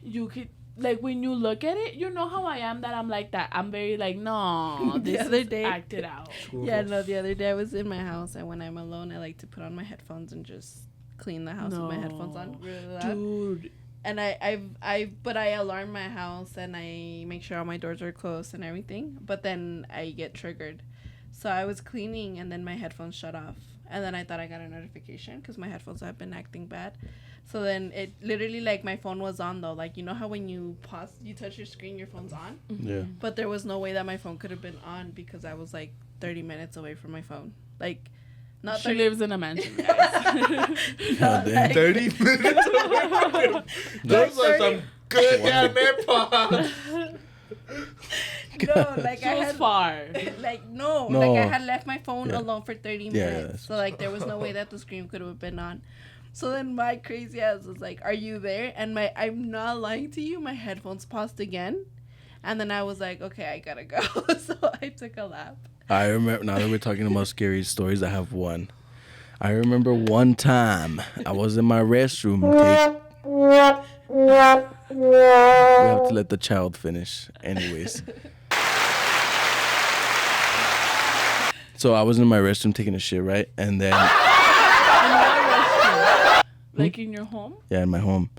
you could, like, when you look at it, you know how I am, that I'm like that. I'm very like, no, this other is day- acted out. Yeah, no, the other day I was in my house, and when I'm alone, I like to put on my headphones and just clean the house with my headphones on really loud. Dude, And but I alarm my house and I make sure all my doors are closed and everything. But then I get triggered. So I was cleaning and then my headphones shut off. And then I thought I got a notification because my headphones have been acting bad. So then it literally, like, my phone was on though. Like, you know how when you pause, you touch your screen, your phone's on? Yeah. But there was no way that my phone could have been on because I was like 30 minutes away from my phone. Like, not she 30 lives in a mansion. Guys. God damn. 30 minutes away from him. Those are some good damn AirPods. No, like She I was had far. like no, No. like I had left my phone Yeah. alone for 30 Yeah, minutes. that's- So like there was no way that the screen could have been on. So then my crazy ass was like, "Are you there?" And I'm not lying to you, my headphones paused again. And then I was like, "Okay, I got to go." So I took a lap. I remember, now that we're talking about scary stories, I have one. I remember one time I was in my restroom. We have to let the child finish. Anyways. So I was in my restroom taking a shit, right? And then, Like in your home? yeah, in my home.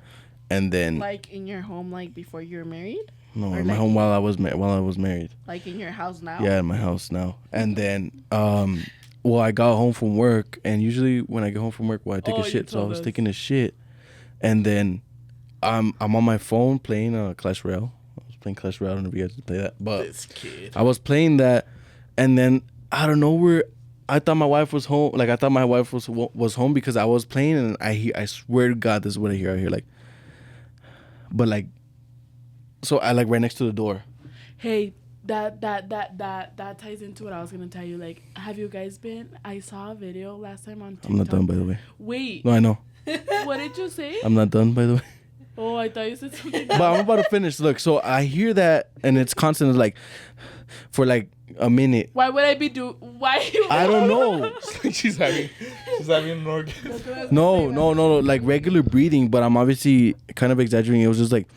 And then, Like in your home, like before you were married? no, or in my like- home while I was married. Like in your house now? Yeah, in my house now. And then, well, I got home from work, and usually when I get home from work, well, I take Oh, a you shit. So I told was us. taking a shit, and then I'm on my phone playing Clash Royale. I was playing Clash Royale. I don't know if you guys play that, but This kid. I was playing that, and then out of nowhere, I thought my wife was home. Like I thought my wife was home because I was playing, and I swear to God, this is what I hear. I hear like, but like, so I like right next to the door. Hey, that ties into what I was gonna tell you. Like, have you guys been? I saw a video last time on TikTok. I'm not done, by the way. Wait. No, I know. What did you say? I'm not done, by the way. Oh, I thought you said something. But I'm about to finish. Look, so I hear that, and it's constant, like, for like a minute. Why would I be why? I don't know. she's having an orgasm. No, like regular breathing, but I'm obviously kind of exaggerating. It was just like,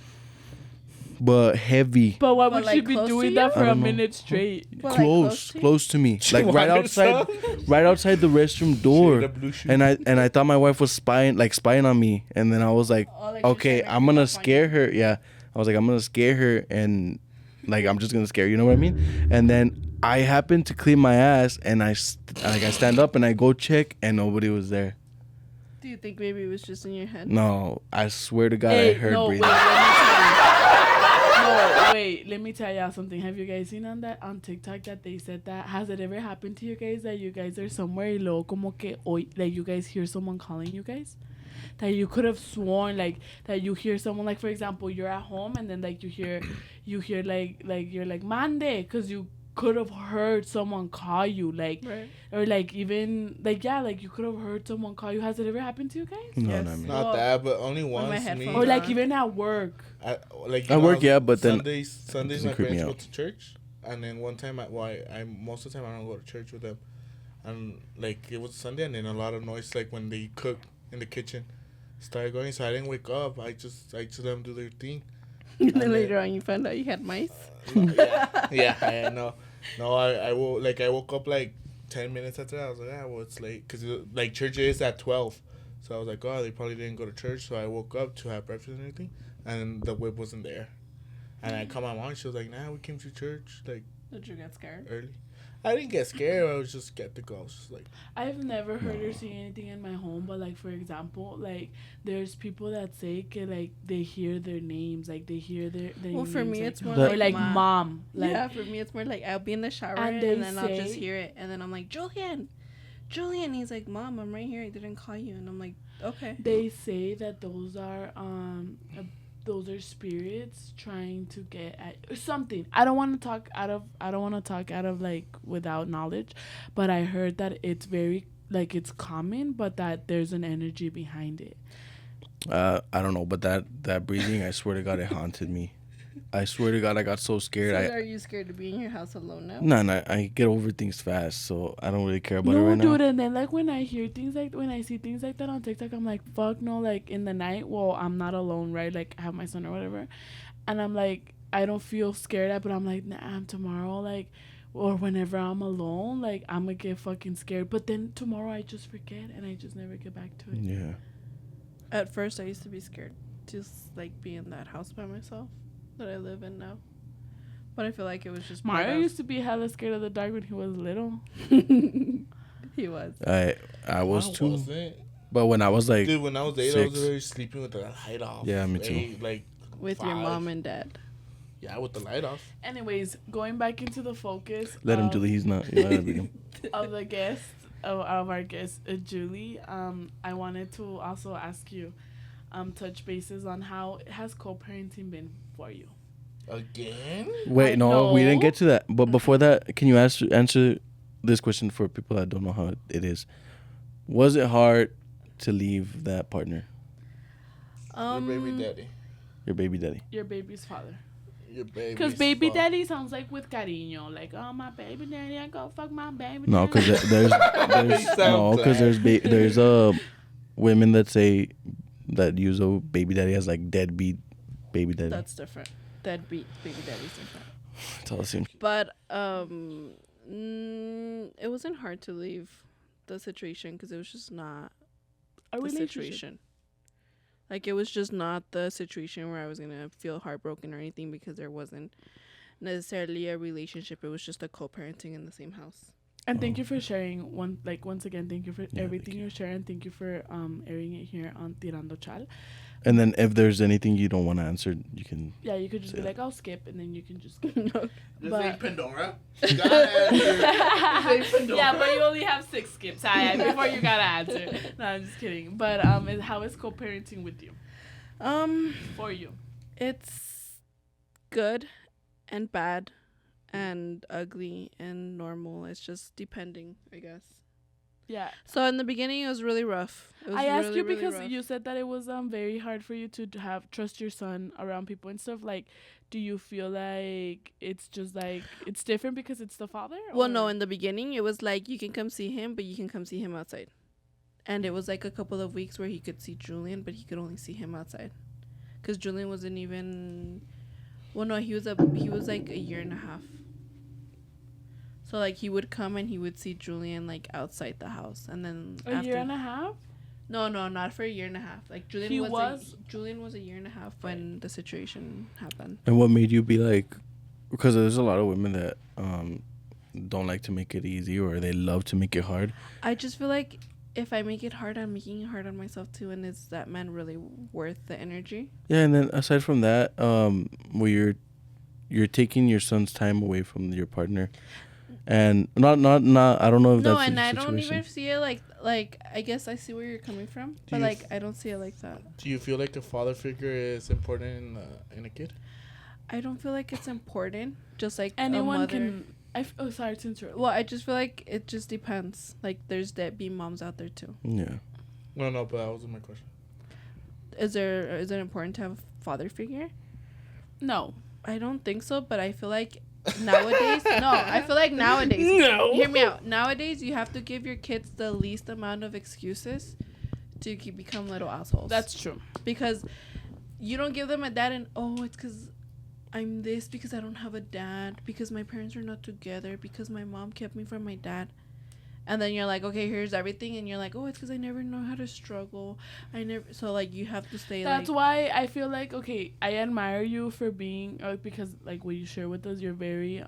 but heavy. But why But, would like, she be close to doing you? that for I a don't know. minute straight? Well, like, Close to me, like right wanted outside, some? right outside the restroom door. The blue shoe. And I thought my wife was spying on me, and then I was like, Oh, like she's okay, trying to I'm creep gonna up on scare you. her. Yeah, I was like, I'm gonna scare her, and like I'm just gonna scare her, you know what I mean? And then I happened to clean my ass, and I stand up and I go check, and nobody was there. Do you think maybe it was just in your head? No, I swear to God, Hey, I heard no, breathing. wait, let me tell y'all something. Have you guys seen on TikTok that they said that? Has it ever happened to you guys that you guys are somewhere y luego como que like you guys hear someone calling you guys? That you could have sworn like that you hear someone, like for example you're at home and then like you hear like you're like mande, because you could have heard someone call you, like, Right. or like even like, yeah, like you could have heard someone call you. Has it ever happened to you guys? No, Yes. not me. Not Well, that, but only my once. headphones Or like on. even at work. Like At work, yeah, but then Sundays doesn't my creep me parents go out. to church, and then one time I most of the time I don't go to church with them, and like it was Sunday, and then a lot of noise like when they cook in the kitchen started going, so I didn't wake up. I just let them do their thing. And then And later on, you found out you had mice. Yeah, no, I woke up like 10 minutes after that. I was like, well, it's late, because like church is at 12, so I was like, oh, they probably didn't go to church. So I woke up to have breakfast and everything, and the whip wasn't there. And I called my mom, she was like, nah, we came to church like Did you get scared? early. I didn't get scared, I was just skeptical. I was just like, I've never heard or seen anything in my home, but like for example, like there's people that say like they hear their names, like they hear their Well, for names, me, like, it's more That- or like Ma. mom, like Yeah, for me, it's more like I'll be in the shower And and, they then I'll just say- hear it. And then I'm like, Julian. He's like, Mom, I'm right here. I didn't call you. And I'm like, okay. they say that those are spirits trying to get at something. I don't want to talk out of like without knowledge, but I heard that it's very like it's common, but that there's an energy behind it. I don't know, but that breathing, I swear to God, it haunted me. I swear to God, I got so scared. So are you scared to be in your house alone now? No, I get over things fast, so I don't really care about it No, right dude, now. and then like when I see things like that on TikTok, I'm like, fuck no, like in the night, well, I'm not alone, right? Like I have my son or whatever. And I'm like, I don't feel scared at, but I'm like, nah, tomorrow, like, or whenever I'm alone, like I'm gonna get fucking scared. But then tomorrow I just forget and I just never get back to it. Yeah. At first, I used to be scared. Just like be in that house by myself that I live in now. But I feel like it was just part Mario of- used to be hella scared of the dark when he was little. He was. I was too. wasn't. But when I was like, Dude, when I was 8, I was 6. already sleeping with the light off. Yeah, me too. 8, like With your 5. mom and dad. Yeah, with the light off. Anyways, going back into the focus. let him, of- Julie. He's not. You know, let him. of the guest of our guest Julie, I wanted to also ask you, touch bases on how has co-parenting been for you. Again? Wait, I no, we didn't know. get to that. But before that, can you answer this question for people that don't know how it is? Was it hard to leave that partner, Your baby daddy. your baby daddy? Your baby's father. Your baby. Because baby daddy sounds like with cariño, like, oh, my baby daddy, I go fuck my baby No, daddy. because there's women that say that use a baby daddy as like deadbeat baby daddy. That's different. Deadbeat baby daddy's different. It's all the same. But it wasn't hard to leave the situation because it was just not A the relationship. situation. Like it was just not the situation where I was gonna feel heartbroken or anything because there wasn't necessarily a relationship. It was just a co-parenting in the same house. And thank you for sharing once again, thank you for Yeah, everything thank you. you're sharing. Thank you for airing it here on Tirando Chal. And then if there's anything you don't want to answer, you can. Yeah, you could just be Yeah. like, I'll skip, and then you can just This But- ain't Pandora. You gotta answer. This ain't Pandora. Yeah, but you only have 6 skips before you gotta answer. No, I'm just kidding. But how is co-parenting with you? For you? It's good and bad and ugly and normal. It's just depending, I guess. Yeah. So in the beginning, it was really rough. It was I asked really, you really because rough. you said that it was very hard for you to have trust your son around people and stuff. Like, do you feel like it's just like it's different because it's the father? Well, no, or- in the beginning, it was like you can come see him, but you can come see him outside. And it was like a couple of weeks where he could see Julian, but he could only see him outside. Because Julian wasn't even... Well, no, he was like a year and a half. So, like, he would come and he would see Julian, like, outside the house. And then a year and a half. No, not for a year and a half. Like, Julian He Julian was a year and a half when the situation happened. And what made you be like? Because there's a lot of women that don't like to make it easy, or they love to make it hard. I just feel like if I make it hard, I'm making it hard on myself too. And is that man really worth the energy? Yeah, and then aside from that, where you're taking your son's time away from your partner, and not. I don't know if No, that's and the I situation. don't even see it like. I guess I see where you're coming from, but you like I don't see it like that. Do you feel like a father figure is important in a kid? I don't feel like it's important. Just like a Anyone mother. can. Sorry to interrupt. Well, I just feel like it just depends. Like there's deadbeat moms out there too. Yeah. No, but that wasn't my question. Is it important to have a father figure? No. I don't think so, but I feel like nowadays No. hear me out. Nowadays you have to give your kids the least amount of excuses to become little assholes. That's true. Because you don't give them a dad and it's because I'm this, because I don't have a dad, because my parents are not together, because my mom kept me from my dad. And then you're like, okay, here's everything, and you're like, it's because I never know how to struggle. So like you have to stay. That's why I feel like, okay, I admire you for being because like what you share with us, you're very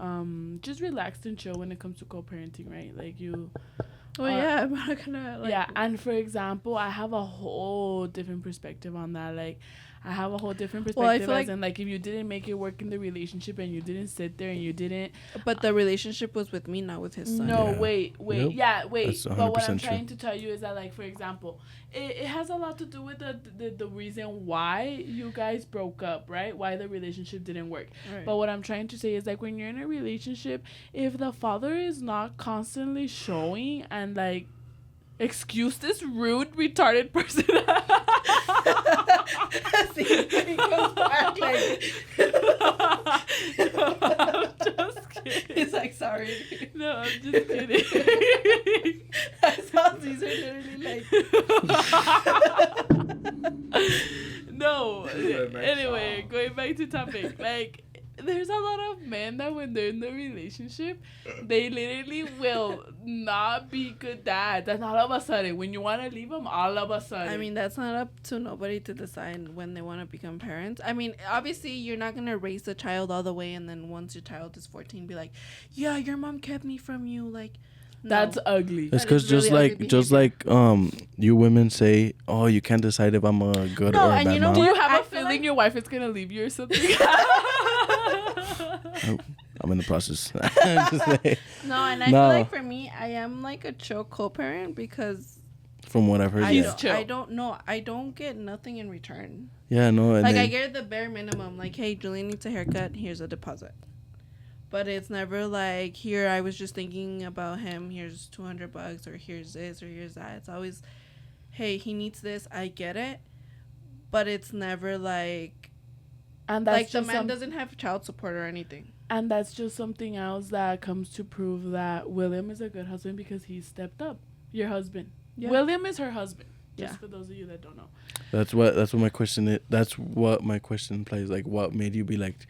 just relaxed and chill when it comes to co-parenting, right? Like you. Yeah, I'm not gonna like. Yeah, and for example, I have a whole different perspective on that. Like, I have a whole different perspective feel as like- in, like, if you didn't make it work in the relationship and you didn't sit there and you didn't... But the relationship was with me, not with his son. No, Yeah. wait. Yep. Yeah, wait. That's But what I'm 100% true. trying to tell you is that, like, for example, it has a lot to do with the reason why you guys broke up, right? Why the relationship didn't work. Right. But what I'm trying to say is, like, when you're in a relationship, if the father is not constantly showing and, like, excuse this rude, retarded person. See, he goes back like. I'm just kidding. He's like, sorry. No, I'm just kidding. I saw Caesar literally like. No. Anyway, going back to topic. Like, there's a lot of men that when they're in the relationship, they literally will not be good dads. And all of a sudden, when you want to leave them, all of a sudden. I mean, that's not up to nobody to decide when they want to become parents. I mean, obviously, you're not going to raise the child all the way, and then once your child is 14, be like, yeah, your mom kept me from you. Like, no. that's ugly. It's That because is really ugly just like you women say, oh, you can't decide if I'm a good No, or a and bad you know mom. Do you what? have I a feel feeling like- your wife is going to leave you or something? I'm in the process. Just like, No, and I No. feel like for me, I am like a chill co-parent because from what I've heard, He's yeah. chill. I don't know. I don't get nothing in return. Yeah, no, and Like, then, I get the bare minimum. Like, hey, Julian needs a haircut. Here's a deposit. But it's never like, here, I was just thinking about him. Here's $200, or here's this, or here's that. It's always, hey, he needs this. I get it. But it's never like, And that's like the just man doesn't have child support or anything. And that's just something else that comes to prove that William is a good husband because he stepped up. Your husband. Yeah. William is her husband. Just Yeah. for those of you that don't know. that's what my question is. That's what my question implies. Like, what made you be like,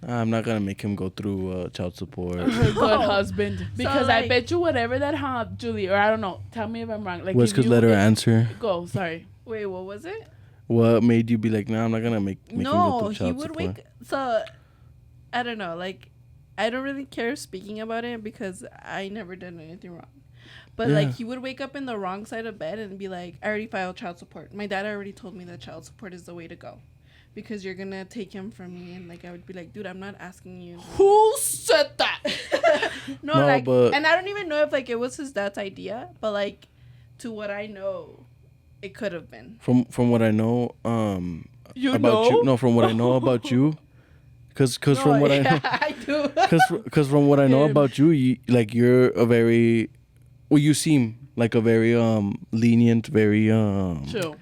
I'm not gonna make him go through child support. Her good husband. Because I like- bet you whatever that Julie, or I don't know. Tell me if I'm wrong. Like, Was if because you- let her if- answer. Go. Sorry. Wait, what was it? What made you be like, nah, I'm not gonna make him go No, through he child would support. wake. So, I don't know. Like, I don't really care speaking about it because I never did anything wrong. But Yeah. like he would wake up in the wrong side of bed and be like, I already filed child support. My dad already told me that child support is the way to go. Because you're gonna take him from me, and like I would be like, dude, I'm not asking you. Who said that? No, No, like, but- and I don't even know if like it was his dad's idea, but like, to what I know, it could have been. From what I know, You about know? you. No, from what I know about you, cause from what I do. cause from what I know Him. about you, you're a very, well, you seem like a very lenient, very Chill.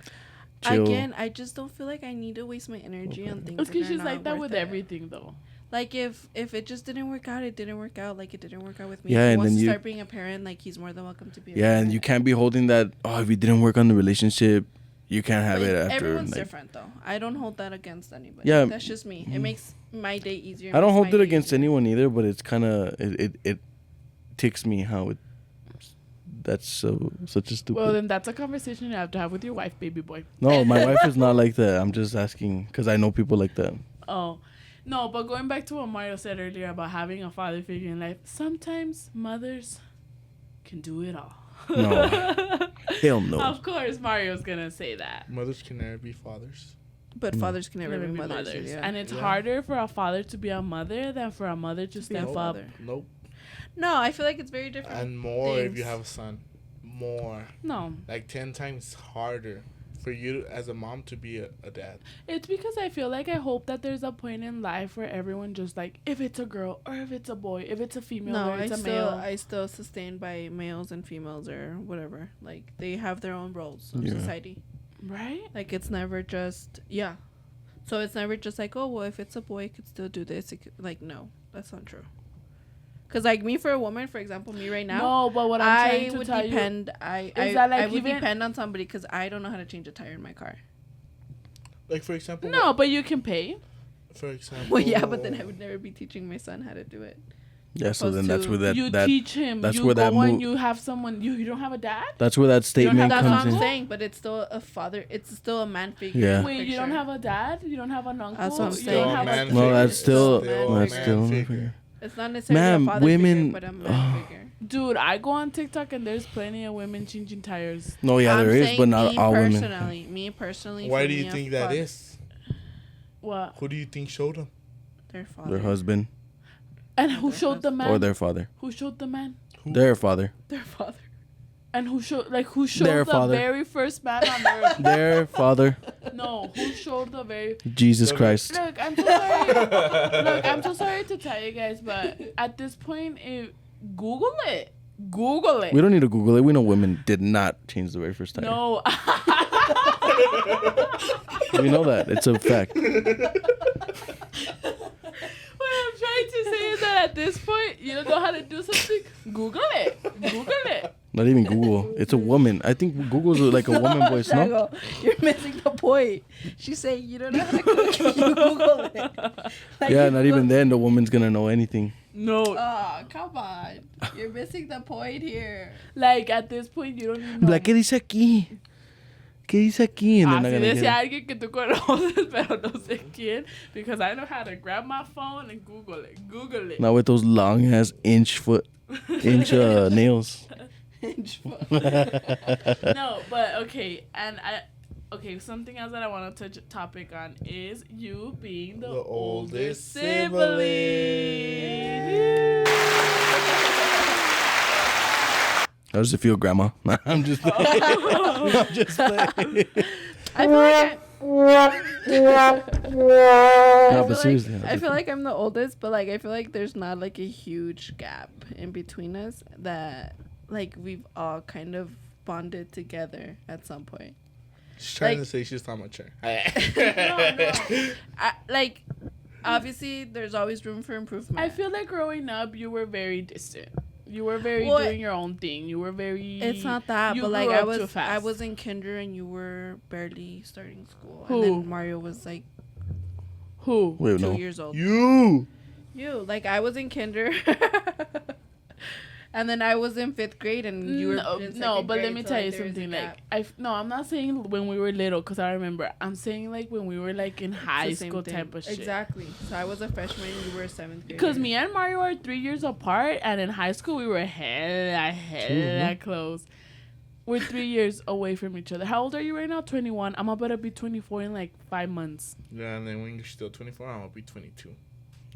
chill. Again, I just don't feel like I need to waste my energy on things. It's because that are she's like not that worth with it. everything, though. Like if it just didn't work out, it didn't work out. Like it didn't work out with me. Yeah, if he and wants then to you- start being a parent, like he's more than welcome to be. A Yeah, parent. and you can't be holding that. Oh, if it didn't work on the relationship, you can't have But it after. everyone's like- different though. I don't hold that against anybody. Yeah. That's just me. It makes my day easier. I don't makes hold my it day against easier. anyone either, but it's kind of it ticks me how it. That's such a stupid. Well, then that's a conversation you have to have with your wife, baby boy. No, my wife is not like that. I'm just asking because I know people like that. Oh. No, but going back to what Mario said earlier about having a father figure in life, sometimes mothers can do it all. No. Hell no. Of course, Mario's going to say that. Mothers can never be fathers. But fathers can never Never be be mothers. Yeah. And it's Yeah. harder for a father to be a mother than for a mother to be a step up. father. Nope. No, I feel like it's very different. And more if you things. have a son. More. No, Like 10 times harder for you as a mom to be a dad. it's because I feel like I hope that there's a point in life where everyone just like, if it's a girl or if it's a boy, if it's a female No, or I it's a still male. I still sustain by males and females or whatever. Like they have their own roles in Yeah. society. Right? Like it's never just So it's never just like, oh well, if it's a boy, it could still do this. It could, like no, that's not true. Cause like me for a woman, for example, me right now, No, but what I'm I trying to would tell depend. you, I that, like, I would even- depend on somebody because I don't know how to change a tire in my car. Like, for example. no, but you can pay. For example. Well, yeah, but then I would never be teaching my son how to do it. Yeah, so then Opposed that's to- where that you that teach him. that's You where go that when move- you have someone. You don't have a dad. that's where that don't statement have- That's what comes I'm in. saying, but it's still a father. It's still a man figure. Yeah. in the Wait, you don't picture. have a dad. You don't have an uncle. That's what I'm you saying. don't have Man a No, figure. that's still man that's figure. still. figure. It's not necessarily Ma'am, a father women- figure, but a man figure. Dude, I go on TikTok and there's plenty of women changing tires. No, yeah, I'm there is, saying but not me all women. personally, Me personally. Why for do me, you a think that father- is? What? Who do you think showed them? Their father. Their husband And who Their showed the man? or their father. Who showed the man? Their father. Their father. And who showed who Their the father. very first man on earth? Their father. No, who showed the very Jesus Christ. Look, I'm so sorry. Look, I'm so sorry to tell you guys, but at this point, Google it. Google it. We don't need to Google it. We know women did not change the very first time. No. We know that. It's a fact. What I'm trying to say is that at this point, you don't know how to do something. Google it. Google it. Not even Google. It's a woman. I think Google's like a woman voice, no? Zago, you're missing the point. She's saying you don't know how to cook. You Google it. Like, Yeah, you not Google- even then the woman's gonna know anything. No. Oh, come on. You're missing the point here. Like, at this point, you don't even know. Like, ¿qué dice aquí? ¿Qué dice aquí? And then Así they're gonna decía get alguien que tú conoces, pero no sé quién. Because I know how to grab my phone and Google it. Google it. it. Now with those long ass inch nails. No, but okay. And okay, something else that I want to touch topic on is you being the oldest sibling. How does it feel, Grandma? I'm just playing. I'm just playing. I feel like No, but seriously. I feel like I'm the oldest, but like I feel like there's not like a huge gap in between us that like we've all kind of bonded together at some point. She's trying Like- to say she's talking about chair. Like obviously there's always room for improvement. I feel like growing up, you were very distant. You were very Well, doing your own thing. You were very. it's not that, you but like grew I up too was fast. in kinder and you were barely starting school, Who? and then Mario was like Who? Wait, 2 no. years old. You. Like I was in kinder, And then I was in 5th grade, and you were no. But let me tell you something. I'm not saying when we were little, because I remember. I'm saying like when we were like in high school type of shit. Exactly. So I was a freshman, and you were a 7th grade. Because me and Mario are 3 years apart, and in high school we were hella close. We're 3 years away from each other. How old are you right now? 21. I'm about to be 24 in like 5 months. Yeah, and then when you're still 24, I'm gonna be 22.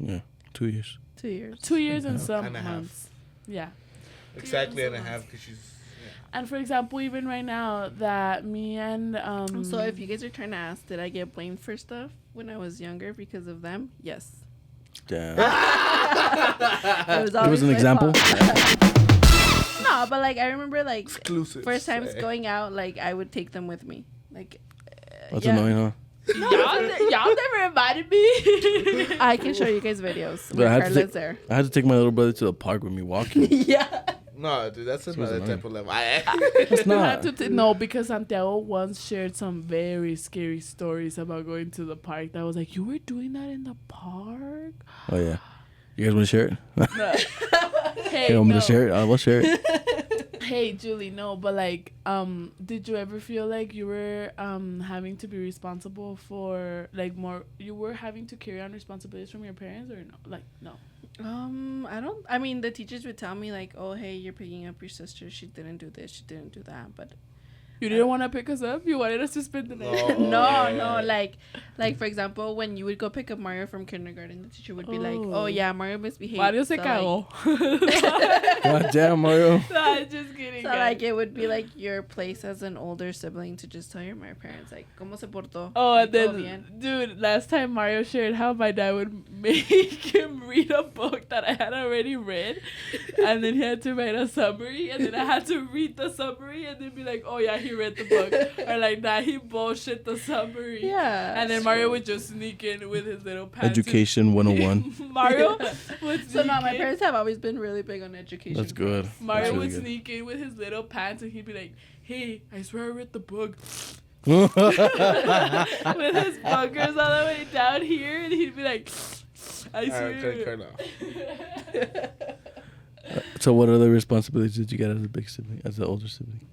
Yeah, 2 years. 2 years. 2 years and some and months. Yeah. Exactly and a half, because she's. Yeah. And for example, even right now that me and So if you guys are trying to ask, did I get blamed for stuff when I was younger because of them? Yes. Damn. It was an example. No, but like I remember like Exclusive. first times going out, like I would take them with me. Like That's annoying, huh? y'all never invited me. I can show you guys videos. But Carla's there. I had to take my little brother to the park with me walking. Yeah. No, dude, that's another type of level. It's not. No, because Santiago once shared some very scary stories about going to the park. That was like, you were doing that in the park? Oh, yeah. You guys want to share it? Hey, You want me to share it? I will share it. Hey, Julie, no, but like, did you ever feel like you were having to be responsible for like more? You were having to carry on responsibilities from your parents, or no? Like, no. I mean, the teachers would tell me like, oh, hey, you're picking up your sister. She didn't do this. She didn't do that. But You didn't want to pick us up? You wanted us to spend the night? No. Like for example, when you would go pick up Mario from kindergarten, the teacher would be like, oh yeah, Mario misbehaved. Mario se cagó. God damn, Mario. No, just kidding. So like it would be like your place as an older sibling to just tell your parents like, ¿Cómo se portó? Oh, Like, and then, dude, last time Mario shared how my dad would make him read a book that I had already read, and then he had to write a summary, and then I had to read the summary, and then be like, oh yeah, he read the book, or like, nah, he bullshit the summary. Yeah. And then Mario would just sneak in with his little pants. Education 101. Mario would sneak So no, my in. parents have always been really big on education. That's good. Mario That's would really good. sneak in with his little pants, and he'd be like, hey, I swear I read the book. With his bunkers all the way down here, and he'd be like, I swear. So what other responsibilities did you get as a big sibling, as the older sibling?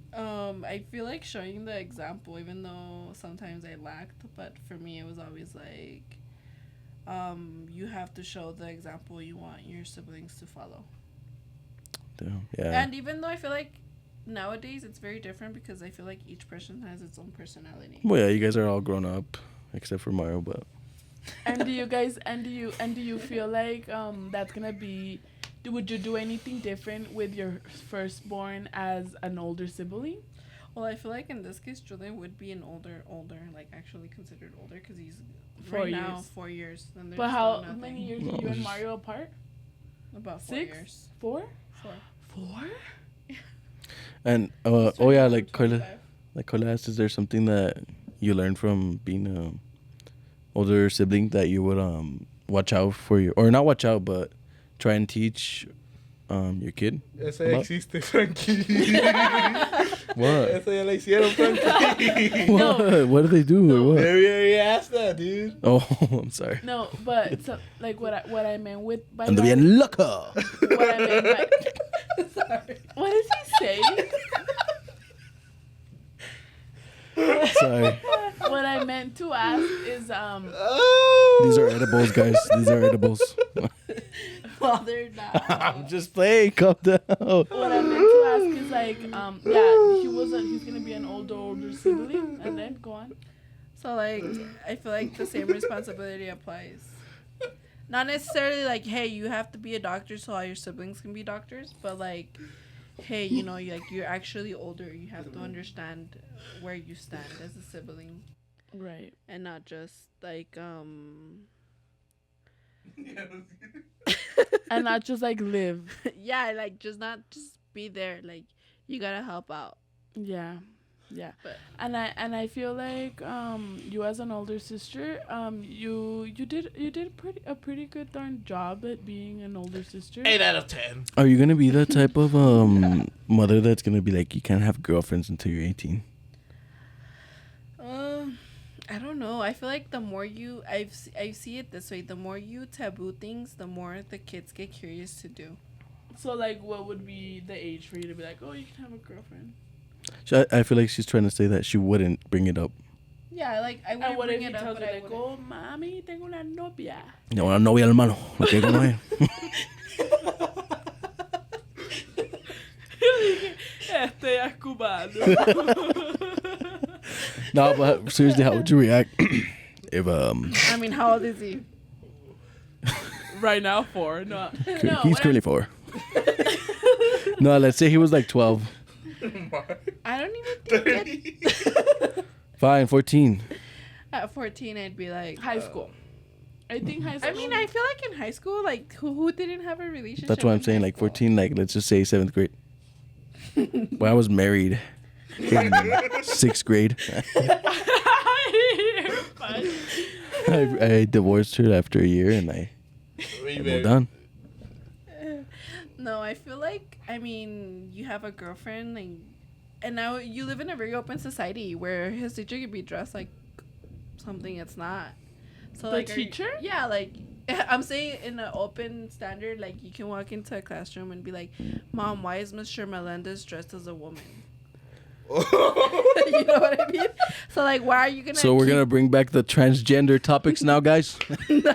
I feel like showing the example, even though sometimes I lacked, but for me it was always like, you have to show the example you want your siblings to follow. Damn. Yeah. And even though I feel like nowadays it's very different because I feel like each person has its own personality. Well, yeah, you guys are all grown up, except for Mario, but. And do you guys do you feel like that's gonna be? Would you do anything different with your firstborn as an older sibling? Well, I feel like in this case, Julian would be an older, like actually considered older because he's 4 now years. 4 years. And there's But how still many nothing. years are you and Mario apart? About 4 6? years. 4? 4. 4? And, oh yeah, like Carla asked, is there something that you learned from being a older sibling that you would watch out for your, or not watch out, but try and teach your kid? Eso ya existe, Frankie. What? Eso ya la hicieron, Frankie. What? What do they do? Or what? We already asked that, dude. Oh, I'm sorry. No, but so, like what I meant with by Ando that- bien loco. what I meant by sorry. What is he saying? Sorry. What I meant to ask is These are edibles, guys. These are edibles. Well, they're not. I'm just playing. Calm down. what I meant to ask is like yeah, he's gonna be an older sibling, and then go on. So, like, I feel like the same responsibility applies. Not necessarily like, hey, you have to be a doctor so all your siblings can be doctors, but like, hey, you know, you're actually older. You have to understand where you stand as a sibling, Right. and not just like And not just like live. yeah, like just be there. Like you gotta help out. Yeah. Yeah. But And I feel like you as an older sister, you did a pretty good darn job at being an older sister. 8 out of 10. Are you gonna be the type of mother that's gonna be like, you can't have girlfriends until you're 18? I don't know. I feel like the more I see it this way, the more you taboo things, the more the kids get curious to do. So, like, what would be the age for you to be like, oh, you can have a girlfriend? I feel like she's trying to say that she wouldn't bring it up. Yeah, like I And wouldn't what if bring he it up, tells but you, I like, wouldn't. oh, mami, tengo una novia. No, una novia, hermano. Lo que no es. Este es cubano. No, but seriously, how would you react if I mean, how old is he? Right now, 4. No, no, he's currently 4? No, let's say he was like 12. I don't even think Fine, 14. at 14 I'd be like high school. I think high school. I mean, I feel like in high school, like who didn't have a relationship? That's what I'm in saying, high like school? 14, like let's just say 7th grade. When I was married in 6th grade, I divorced her after a year and I moved on. No, I feel like, I mean, you have a girlfriend, like, and now you live in a very open society where his teacher could be dressed like something it's not. So The like, teacher? Yeah, like I'm saying in an open standard, like you can walk into a classroom and be like, "Mom, why is Mr. Melendez dressed as a woman?" You know what I mean? So like, why are you gonna? So we're gonna bring back the transgender topics now, guys. No.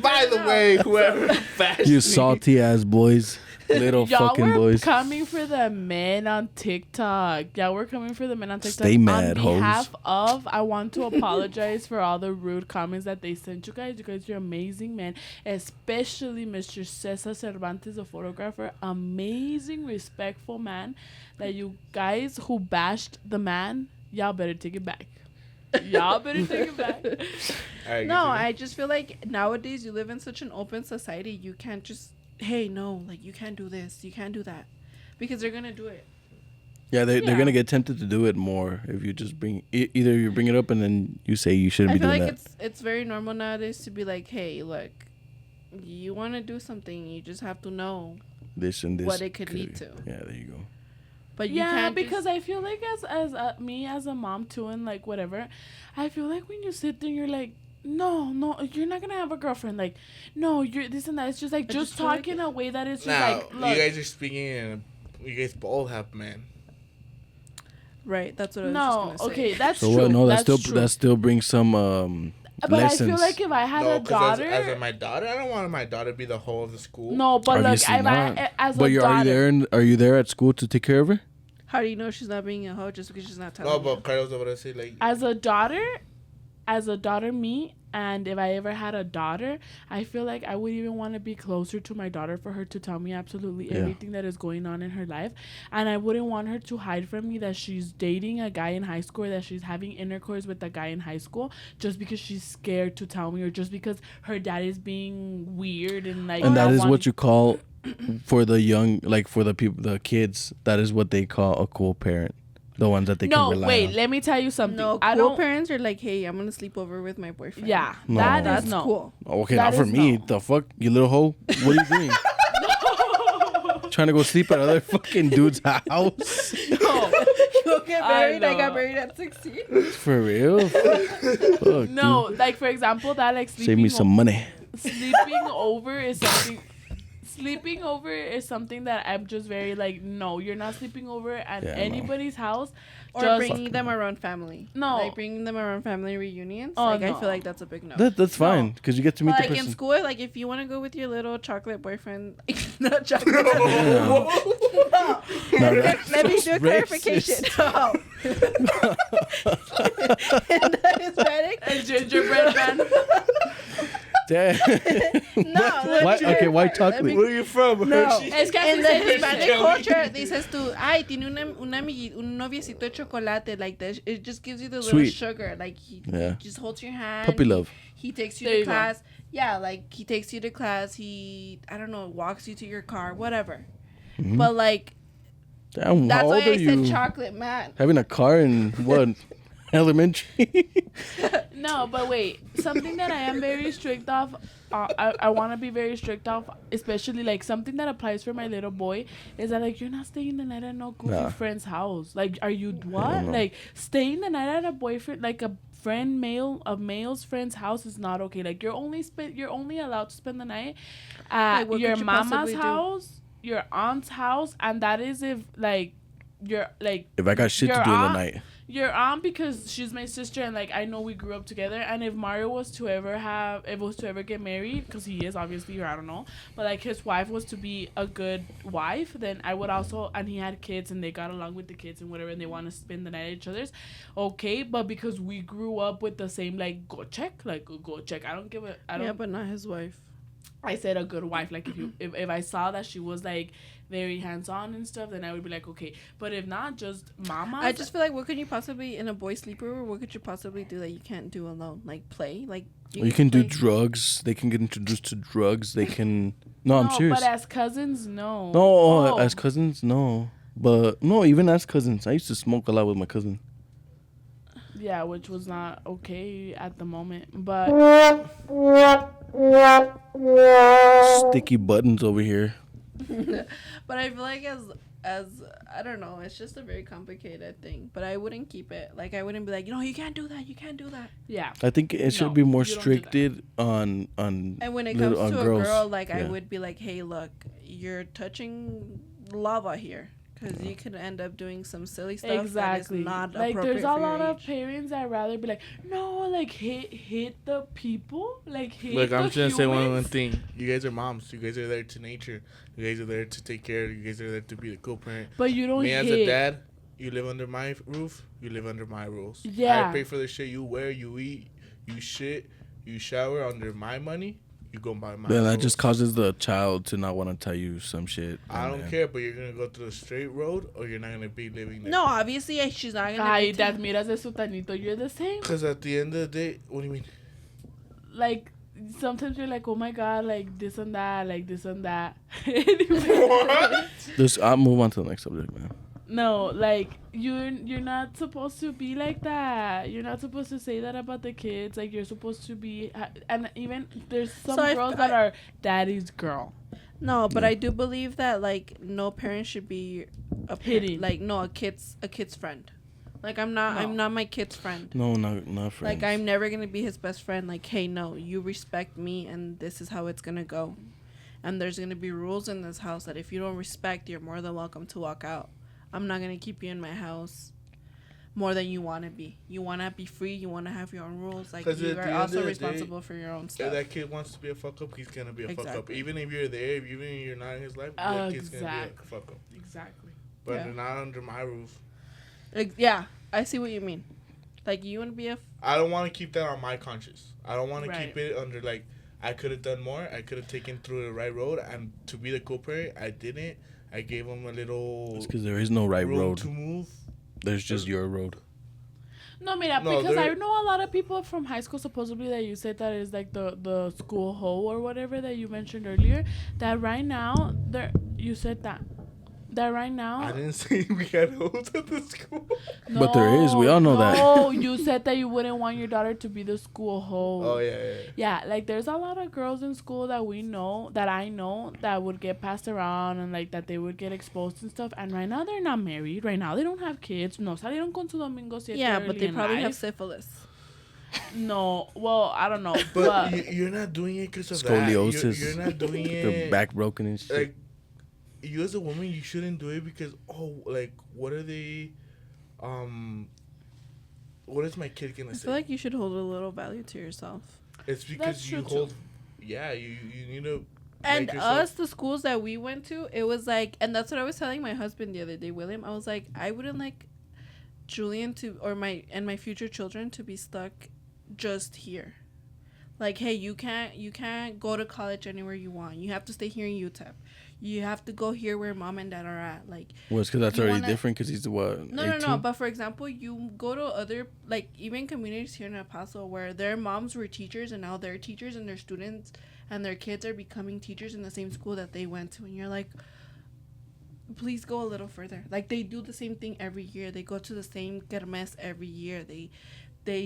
By the way, whoever bashed You me. salty ass boys, little Y'all fucking were boys. coming for the men on TikTok. Y'all were coming for the men on TikTok. Stay mad, on hoes. behalf of, I want to apologize for all the rude comments that they sent you guys. You guys are amazing, man. Especially Mr. Cesar Cervantes, the photographer. Amazing, respectful man. That you guys who bashed the man, y'all better take it back. Y'all better take it back. Alright, No, continue. I just feel like nowadays you live in such an open society. You can't just, hey, no, like you can't do this, you can't do that, because they're gonna do it. Yeah, they're Yeah. gonna get tempted to do it more if you just bring either you bring it up and then you say you shouldn't I be feel doing like that. it's very normal nowadays to be like, hey, look, you want to do something, you just have to know This and this. what it could lead to. Yeah, there you go. But you Yeah, can't because just, I feel like as me as a mom too, and like whatever, I feel like when you sit there, you're like, no, you're not gonna have a girlfriend. Like, no, you're this and that. It's just like I just just feel like talk in a way that is just Now, like, look, you guys are speaking and you guys both have men. right? That's what I was no, just gonna say. okay, that's So true. what? No, that's that true. still brings some But lessons. I feel like if I had No, a because daughter, as my daughter, I don't want my daughter to be the whole of the school. no, but look, Obviously if not. I as But a are daughter, you there? Are you there at school to take care of her? How do you know she's not being a hoe just because she's not telling No, you? but Carlos over there say like, as a daughter, me, and if I ever had a daughter, I feel like I would even want to be closer to my daughter for her to tell me absolutely Yeah. everything that is going on in her life. And I wouldn't want her to hide from me that she's dating a guy in high school, or that she's having intercourse with a guy in high school, just because she's scared to tell me, or just because her dad is being weird and like. And that not is wanting- what you call, for the young, like for the people, the kids. That is what they call a cool parent. The ones that they No, can rely wait. on. Let me tell you something. No, I cool don't. parents are like, hey, I'm gonna sleep over with my boyfriend. Yeah, No. that That's is no. cool. Okay, That not for is me. no. The fuck, you little hoe. What are you doing? Trying to go sleep at other fucking dude's house? No. You'll get I married. I know. got married at 16. For real? Fuck, No, dude. like for example, that like Save me some money. sleeping over is something. Sleeping over is something that I'm just very like, no, you're not sleeping over at Yeah, no. anybody's house. Or Just bringing them around family. No. Like bringing them around family reunions. Oh, like, I no. feel like that's a big no. That's fine, because you get to meet But, the like person. in school, like if you want to go with your little chocolate boyfriend, not chocolate. Yeah. No. No, Let me do a racist. clarification. No. And that Hispanic. a gingerbread man. Damn. No. Why? Okay, why chocolate? where are you from? No. Hershey? Es que In así the se dice. Hispanic culture, dices tú, ay, tiene un noviecito de chocolate, like that. It just gives you the little Sweet. sugar. Like, he Yeah. just holds your hand. Puppy love. He takes you There to you go. class. Yeah, like, he takes you to class. He, I don't know, walks you to your car, whatever. Mhm. But, like, Damn, that's how why old are I said you? chocolate man. Having a car in what? Elementary? No, but wait. Something that I am very strict of. I want to be very strict of, especially like something that applies for my little boy is that like you're not staying the night at no goofy Nah. friend's house. Like, are you what? no. Like staying the night at a boyfriend, like a male's friend's house is not okay. Like you're only allowed to spend the night at Like, what your could you mama's possibly do? house your aunt's house, and that is if like you're like If I got shit to your do in the aunt- night. your aunt, because she's my sister, and like I know we grew up together. And if Mario was to ever get married, because he is obviously, or I don't know, but like his wife was to be a good wife, then I would also, and he had kids and they got along with the kids and whatever, and they want to spend the night at each other's, okay. But because we grew up with the same like go check, I don't give a, I don't. Yeah, but not his wife. I said a good wife. Like if I saw that she was like very hands on and stuff, then I would be like, okay. But if not, just mama. I just feel like, what could you possibly, in a boy sleepover, what could you possibly do that you can't do alone? Like play? Like You can do drugs. They can get introduced to drugs. They can. No, I'm serious. But as cousins, no. No, as cousins, no. But no, even as cousins, I used to smoke a lot with my cousin. Yeah, which was not okay at the moment, but Sticky buttons over here. But I feel like as I don't know, it's just a very complicated thing. But I wouldn't keep it. Like I wouldn't be like, you can't do that. You can't do that. yeah. I think it should be more restricted on. And when it comes to girls. a girl, like Yeah. I would be like, hey, look, you're touching lava here. Because you could end up doing some silly stuff Exactly. that is not like appropriate there's a for your lot of age. parents that rather be like, no, like hit the people, like hit Look, I'm the just gonna say one humans." thing. You guys are moms. You guys are there to nature. You guys are there to take care. You guys are there to be the co-parent. But you don't Me hit. as a dad, you live under my roof. You live under my rules. Yeah. I pay for the shit you wear, you eat, you shit, you shower under my money. You go by my Then that rules. just causes the child to not want to tell you some shit. I don't care, but you're gonna go through the straight road, or you're not gonna be living there. No, obviously she's not gonna. Ay, be that miras de sutanito. You're the same. Because at the end of the day, what do you mean? Like sometimes you're like, oh my god, like this and that, like this and that. Anyway. What? I'll move on to the next subject, man. No, like you're not supposed to be like that. You're not supposed to say that about the kids. Like you're supposed to be, and even there's some So girls that are daddy's girl. No, but I do believe that like no parent should be a Hitting. like no a kid's friend. Like I'm not my kid's friend. No, not friends. Like I'm never gonna be his best friend. Like hey, no, you respect me, and this is how it's gonna go. And there's gonna be rules in this house that if you don't respect, you're more than welcome to walk out. I'm not gonna keep you in my house more than you want to be. You want to be free. You want to have your own rules. Like you are also responsible for your own stuff. If that kid wants to be a fuck up, he's gonna be a fuck up. Exactly. Even if you're there, even if you're not in his life, that kid's gonna be a fuck up. Exactly. But Yeah. they're not under my roof. Like, yeah, I see what you mean. Like you want to be a. I don't want to keep that on my conscience. I don't want to Right. keep it under like I could have done more. I could have taken through the right road, and to be the co-parent, I didn't. I gave him a little It's because there is no right room road. to move. There's just your road. No, mira, No, because I there- know a lot of people from high school supposedly that you said that is like the school hoe or whatever that you mentioned earlier. That right now you said that right now. I didn't say we had hoes at the school. But there is. We all know that. No, you said that you wouldn't want your daughter to be the school hoe. Oh yeah. Yeah, like there's a lot of girls in school that I know that would get passed around and like that they would get exposed and stuff. And right now they're not married. Right now they don't have kids. No salieron con su domingo siete. Yeah, but early they in probably have life. syphilis. No, well I don't know, But you're not doing it because of Scoliosis. that. You're not doing Their it. back broken and shit. Like you as a woman, you shouldn't do it because like what are they? What is my kid gonna I say? feel like you should hold a little value to yourself. It's because That's you true, hold. Yeah, you need to. And make yourself- us, the schools that we went to, it was like, and that's what I was telling my husband the other day, William. I was like, I wouldn't like Julian or my future children to be stuck just here. Like, hey, you can't go to college anywhere you want. You have to stay here in UTEP. You have to go here where mom and dad are at. Like, Well, it's because that's you already wanna- different because he's what? no, 18? no. But for example, you go to other, like, even communities here in El Paso where their moms were teachers and now they're teachers and their students and their kids are becoming teachers in the same school that they went to. And you're like, please go a little further. Like, they do the same thing every year. They go to the same kermés every year. They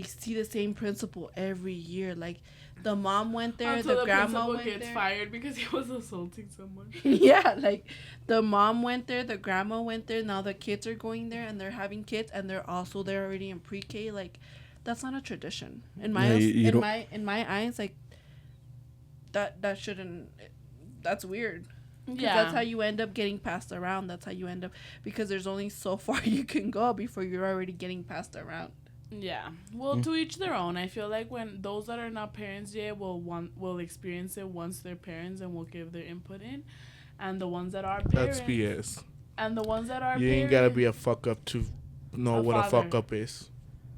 see the same principal every year. Like, the mom went there, Until the grandma principal went gets there. fired because he was assaulting someone. Yeah, like the mom went there, the grandma went there. Now the kids are going there, and they're having kids, and they're also there already in pre-K. Like, that's not a tradition in my Yeah, you in my eyes. Like, that shouldn't. That's weird. Yeah. That's how you end up getting passed around. That's how you end up, because there's only so far you can go before you're already getting passed around. Yeah. Well, to each their own. I feel like when those that are not parents yet will experience it once they're parents and will give their input in, and the ones that are parents. That's BS. And the ones that are You parents, ain't gotta be a fuck up to know A what a father. fuck up is.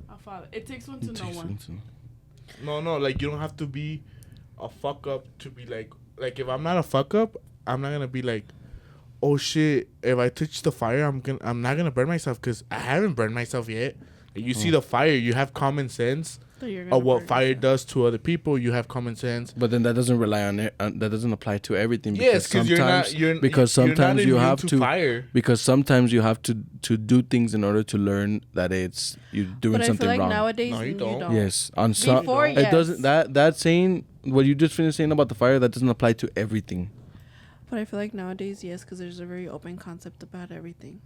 a father. It takes one to know one. No, like you don't have to be a fuck up to be like if I'm not a fuck up, I'm not gonna be like, oh shit, if I touch the fire, I'm not gonna burn myself, because I haven't burned myself yet. Like, you see the fire, you have common sense So you're gonna of what burn fire yourself. does to other people. You have common sense. But then that doesn't rely on it. That doesn't apply to everything. Yes, because sometimes you have to. fire. Because sometimes you have to do things in order to learn that you're doing But I something feel like wrong. nowadays No, you you don't. don't. Yes, on some Before, it yes. doesn't. That saying what you just finished saying about the fire, that doesn't apply to everything. But I feel like nowadays, yes, because there's a very open concept about everything.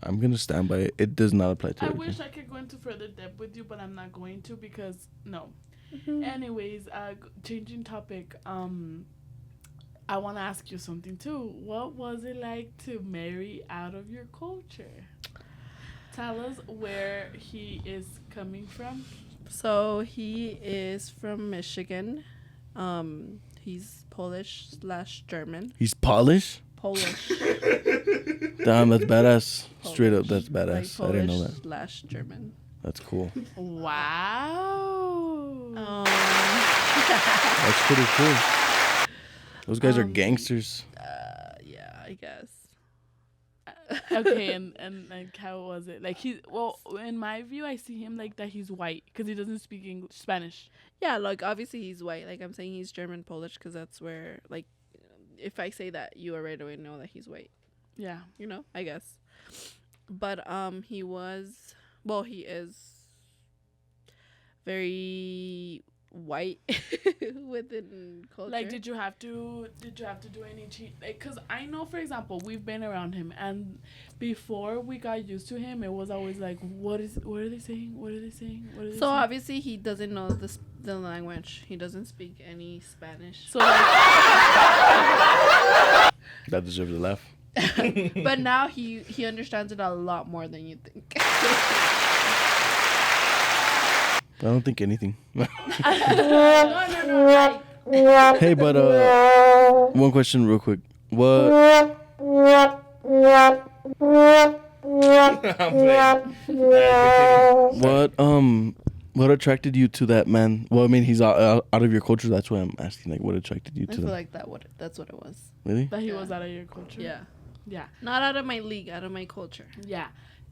I'm gonna stand by it. It does not apply to I everything. wish I could go into further depth with you, but I'm not going to because no. Mm-hmm. Anyways, changing topic. I want to ask you something too. What was it like to marry out of your culture? Tell us where he is coming from. So he is from Michigan. He's Polish/German. He's Polish. Polish. Damn, that's badass. Straight up, that's badass. Like I didn't know that. Polish/German. That's cool. Wow. That's pretty cool. Those guys are gangsters. Yeah, I guess. Okay, and like how was it? Like in my view, I see him like that he's white because he doesn't speak English, Spanish. Yeah, like obviously he's white. Like I'm saying he's German Polish because that's where, like, if I say that, you already would know that he's white. Yeah. You know, I guess. But he is very white within culture. Like, did you have to do any cheat? Like, cause I know, for example, we've been around him, and before we got used to him, it was always like, what are they saying? What are they saying? What are they So saying? obviously he doesn't know the language. He doesn't speak any Spanish. So like, That deserves a laugh. But now he understands it a lot more than you think. I don't think anything. no. Hey, but one question real quick. What what attracted you to that man? Well, I mean, he's out of your culture. That's why I'm asking. Like, what attracted you I to feel that? like that's what it was. Really? That he Yeah. was out of your culture. Yeah. Yeah. Not out of my league, out of my culture. Yeah.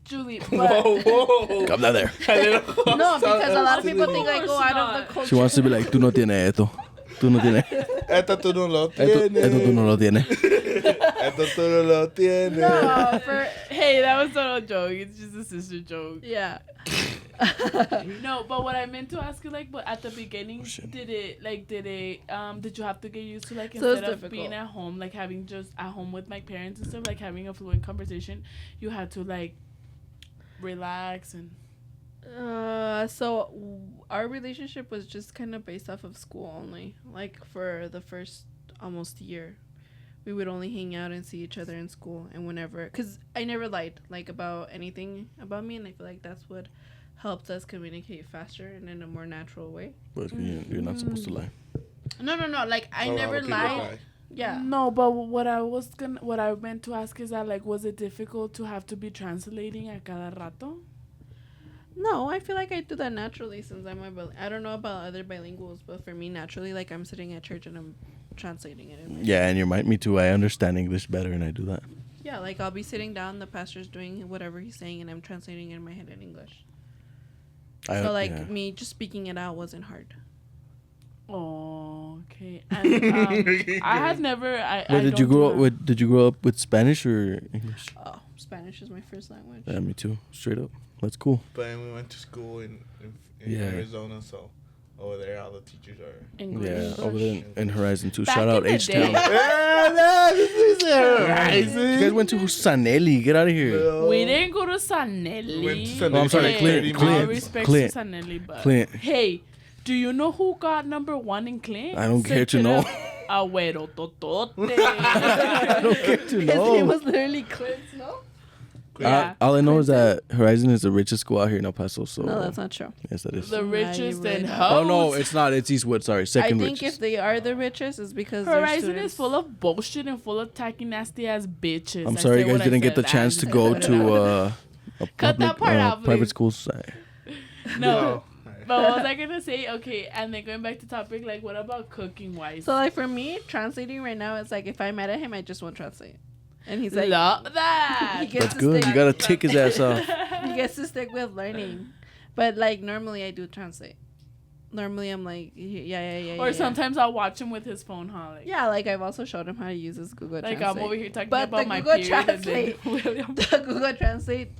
Julie, Whoa, but whoa. Come down there. No, because a lot of people think I go out of the culture. She wants to be like, tú no tienes esto. Tú no tienes. Esto tú no lo Esto tienes. tú no lo tienes. Esto tú no lo tienes. No, hey, that was not a joke. It's just a sister joke. yeah. No, but what I meant to ask you, like, but at the beginning, shit. did you have to get used to, like, So it's instead of difficult. being at home, like, having just at home with my parents and stuff, like, having a fluent conversation, you had to, like, relax and... So our relationship was just kind of based off of school only. Like for the first almost year, we would only hang out and see each other in school, and whenever, because I never lied like about anything about me, and I feel like that's what helped us communicate faster and in a more natural way. But you're not supposed to lie. No. Like I never lied. Yeah. No, but what I meant to ask is that, like, was it difficult to have to be translating a cada rato? No, I feel like I do that naturally since I'm I don't know about other bilinguals, but for me naturally, like I'm sitting at church and I'm translating it. Yeah, and me too. I understand English better and I do that. Yeah, like I'll be sitting down, the pastor's doing whatever he's saying, and I'm translating in my head in English. So me just speaking it out wasn't hard. Oh, okay. And I had never. Did you grow up with Spanish or English? Oh, Spanish is my first language. Yeah, me too. Straight up. That's cool. But we went to school in Yeah. Arizona, so over there all the teachers are. English. Yeah, over there in Horizon too. Back Shout out in the H-Town. day. You guys went to Sanelli. Get out of here. We didn't go to Sanelli. We went to Sanelli. Oh, I'm sorry, Hey, Clint. all respect Clint. to Sanelli, but Clint. hey, do you know who got number 1 in Clint? I don't care Search to it know. up. Abuelo Totote. I don't get to His know. name was literally Clint, no? Yeah. All I know is that Horizon is the richest school out here in El Paso. So No, that's not true. yes, that is. The richest Yeah, in you're right. hoes. Oh no, it's not. It's Eastwood. Sorry, I second think richest. if they are the richest, it's because their Horizon students- is full of bullshit and full of tacky, nasty ass bitches. I'm I sorry, you said guys what I didn't get said. the chance to go Cut it to out. a Cut that part out, private please. school. Sorry. No. But what was I gonna say? Okay, and then going back to topic, like, what about cooking wise? So like for me, translating right now, it's like if I'm mad at him, I just won't translate. And he's like, love that. he gets That's to good. stick- You gotta tick his ass off. he gets to stick with learning. But like normally I do translate. Normally I'm like, yeah. Or sometimes I'll watch him with his phone, huh? Like, Yeah, like I've also showed him how to use his Google like Translate. I'm over here talking But about the my Google period and then Translate- William. The Google Translate,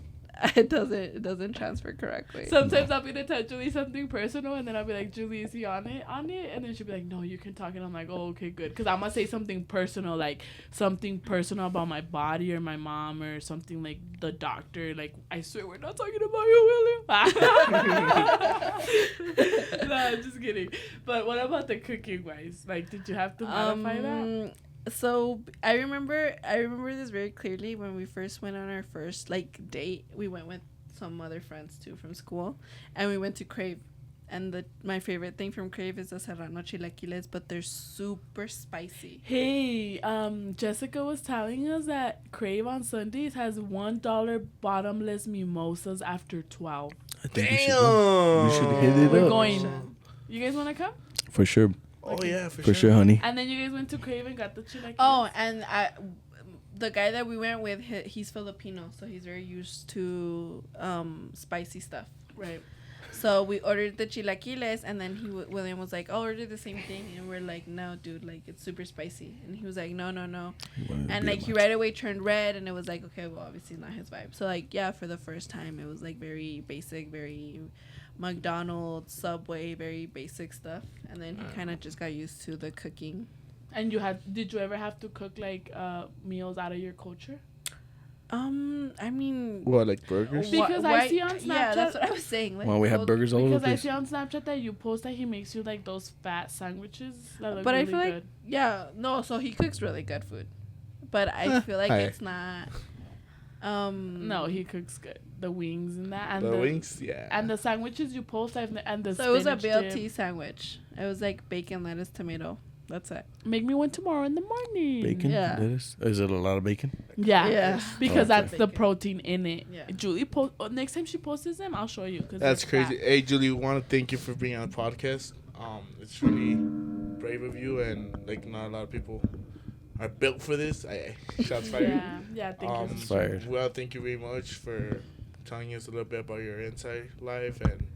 it doesn't transfer correctly. Sometimes I'll be to tell Julie something personal, and then I'll be like, Julie, is he on it? And then she'll be like, no, you can talk. And I'm like, oh, okay, good. Because I'm going to say something personal, like something personal about my body or my mom or something like the doctor. Like, I swear we're not talking about you, William. No, I'm just kidding. But what about the cooking wise? Like, did you have to modify that? So I remember this very clearly when we first went on our first like date. We went with some other friends too from school, and we went to Crave. And my favorite thing from Crave is the serrano chilaquiles, but they're super spicy. Hey, Jessica was telling us that Crave on Sundays has $1 bottomless mimosas after 12. I think we should hit it We're up. going. You guys want to come? For sure. Oh yeah, For sure, honey. And then you guys went to Crave and got the chilaquiles. Oh, and the guy that we went with, he's Filipino, so he's very used to spicy stuff. Right. So we ordered the chilaquiles, and then William was like, "I'll order the same thing," and we're like, "No, dude, like it's super spicy." And he was like, "No." And like he right away turned red, and it was like, okay, well, obviously not his vibe. So like, yeah, for the first time, it was like very basic, very McDonald's, Subway, very basic stuff. And then he kind of just got used to the cooking. And did you ever have to cook like meals out of your culture? I mean, What, like burgers? Because I see on Yeah, that's Snapchat- what I was saying. Like, Well, we have burgers all over the Because I place. see on Snapchat that you post that he makes you like those fat sandwiches that look But really I feel good. like, yeah, no. So he cooks really good food, but I feel like Hi. it's not. No, he cooks good. The wings and that, and the wings, yeah. and the sandwiches you post, and the So it was a spinach BLT dip. sandwich. It was like bacon, lettuce, tomato. That's it. Make me one tomorrow in the morning. Bacon? Yeah. Lettuce? Is it a lot of bacon? Yeah. Yeah. Because Oh, okay. that's the protein in it. Yeah. Julie, next time she posts them, I'll show you. Cause That's they're crazy. fat. Hey, Julie, we want to thank you for being on the podcast. It's really brave of you, and like not a lot of people are built for this. Shots fired. Yeah. Thank you. Fired. Well, thank you very much for telling us a little bit about your inside life and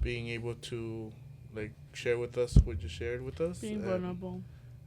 being able to like share with us what you shared with us. Being vulnerable.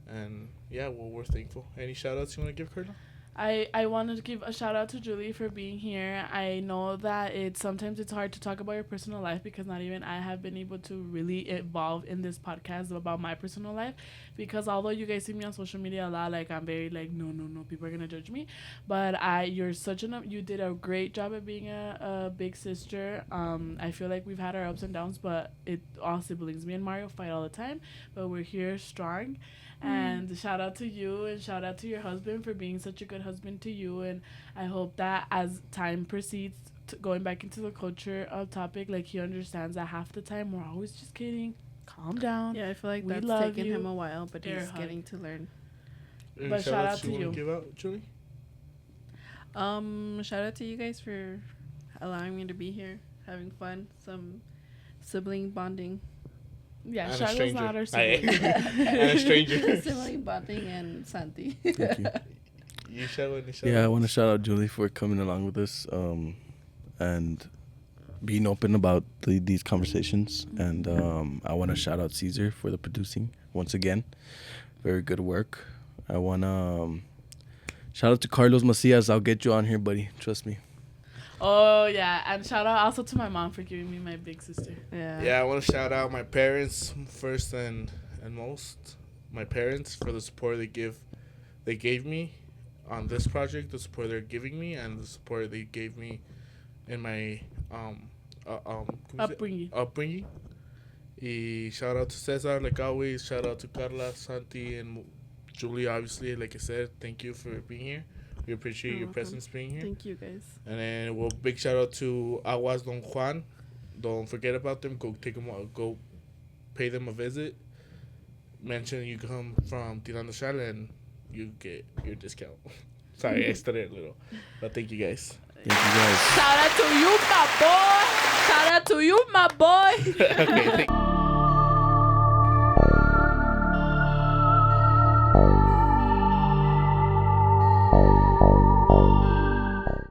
And yeah, well, we're thankful. Any shout outs you want to give, Carla? I wanted to give a shout out to Julie for being here. I know that sometimes it's hard to talk about your personal life because not even I have been able to really evolve in this podcast about my personal life, because although you guys see me on social media a lot, like I'm very like no, people are gonna judge me, but you did a great job at being a big sister. I feel like we've had our ups and downs, but all siblings, me and Mario fight all the time, but we're here strong. And shout out to you, and shout out to your husband for being such a good husband to you. And I hope that as time proceeds, going back into the culture topic, like he understands that half the time we're always just kidding. Calm down. Yeah, I feel like We that's love taken you. him a while, but Air he's hug. getting to learn. Any But shout out outs to wanna you. Give out, Julie. Shout out to you guys for allowing me to be here, having fun, some sibling bonding. Yeah, And a Charlotte's stranger. not our Aye. sibling. And a stranger. Sibling bonding and Santi. Thank you. You shout any shout Yeah, I outs? want to shout out Julie for coming along with us and being open about these conversations. And I want to shout out Caesar for the producing once again. Very good work. I want to shout out to Carlos Macias. I'll get you on here, buddy. Trust me. Oh yeah, and shout out also to my mom for giving me my big sister. Yeah, I want to shout out my parents first and most. My parents for the support they gave me on this project, the support they're giving me, and the support they gave me in my Upbringing. upbringing. Y shout out to Cesar, like always. Shout out to Carla, Santi, and Julie, obviously. Like I said, thank you for being here. We appreciate your presence being here. Thank you, guys. And then, well, big shout out to Aguas Don Juan. Don't forget about them. Go take them out. Go pay them a visit. Mention you come from Tirando Shal and you get your discount. Sorry, I stuttered a little. But thank you guys. Thank you guys. Shout out to you, my boy. Shout out to you, my boy. Okay, thank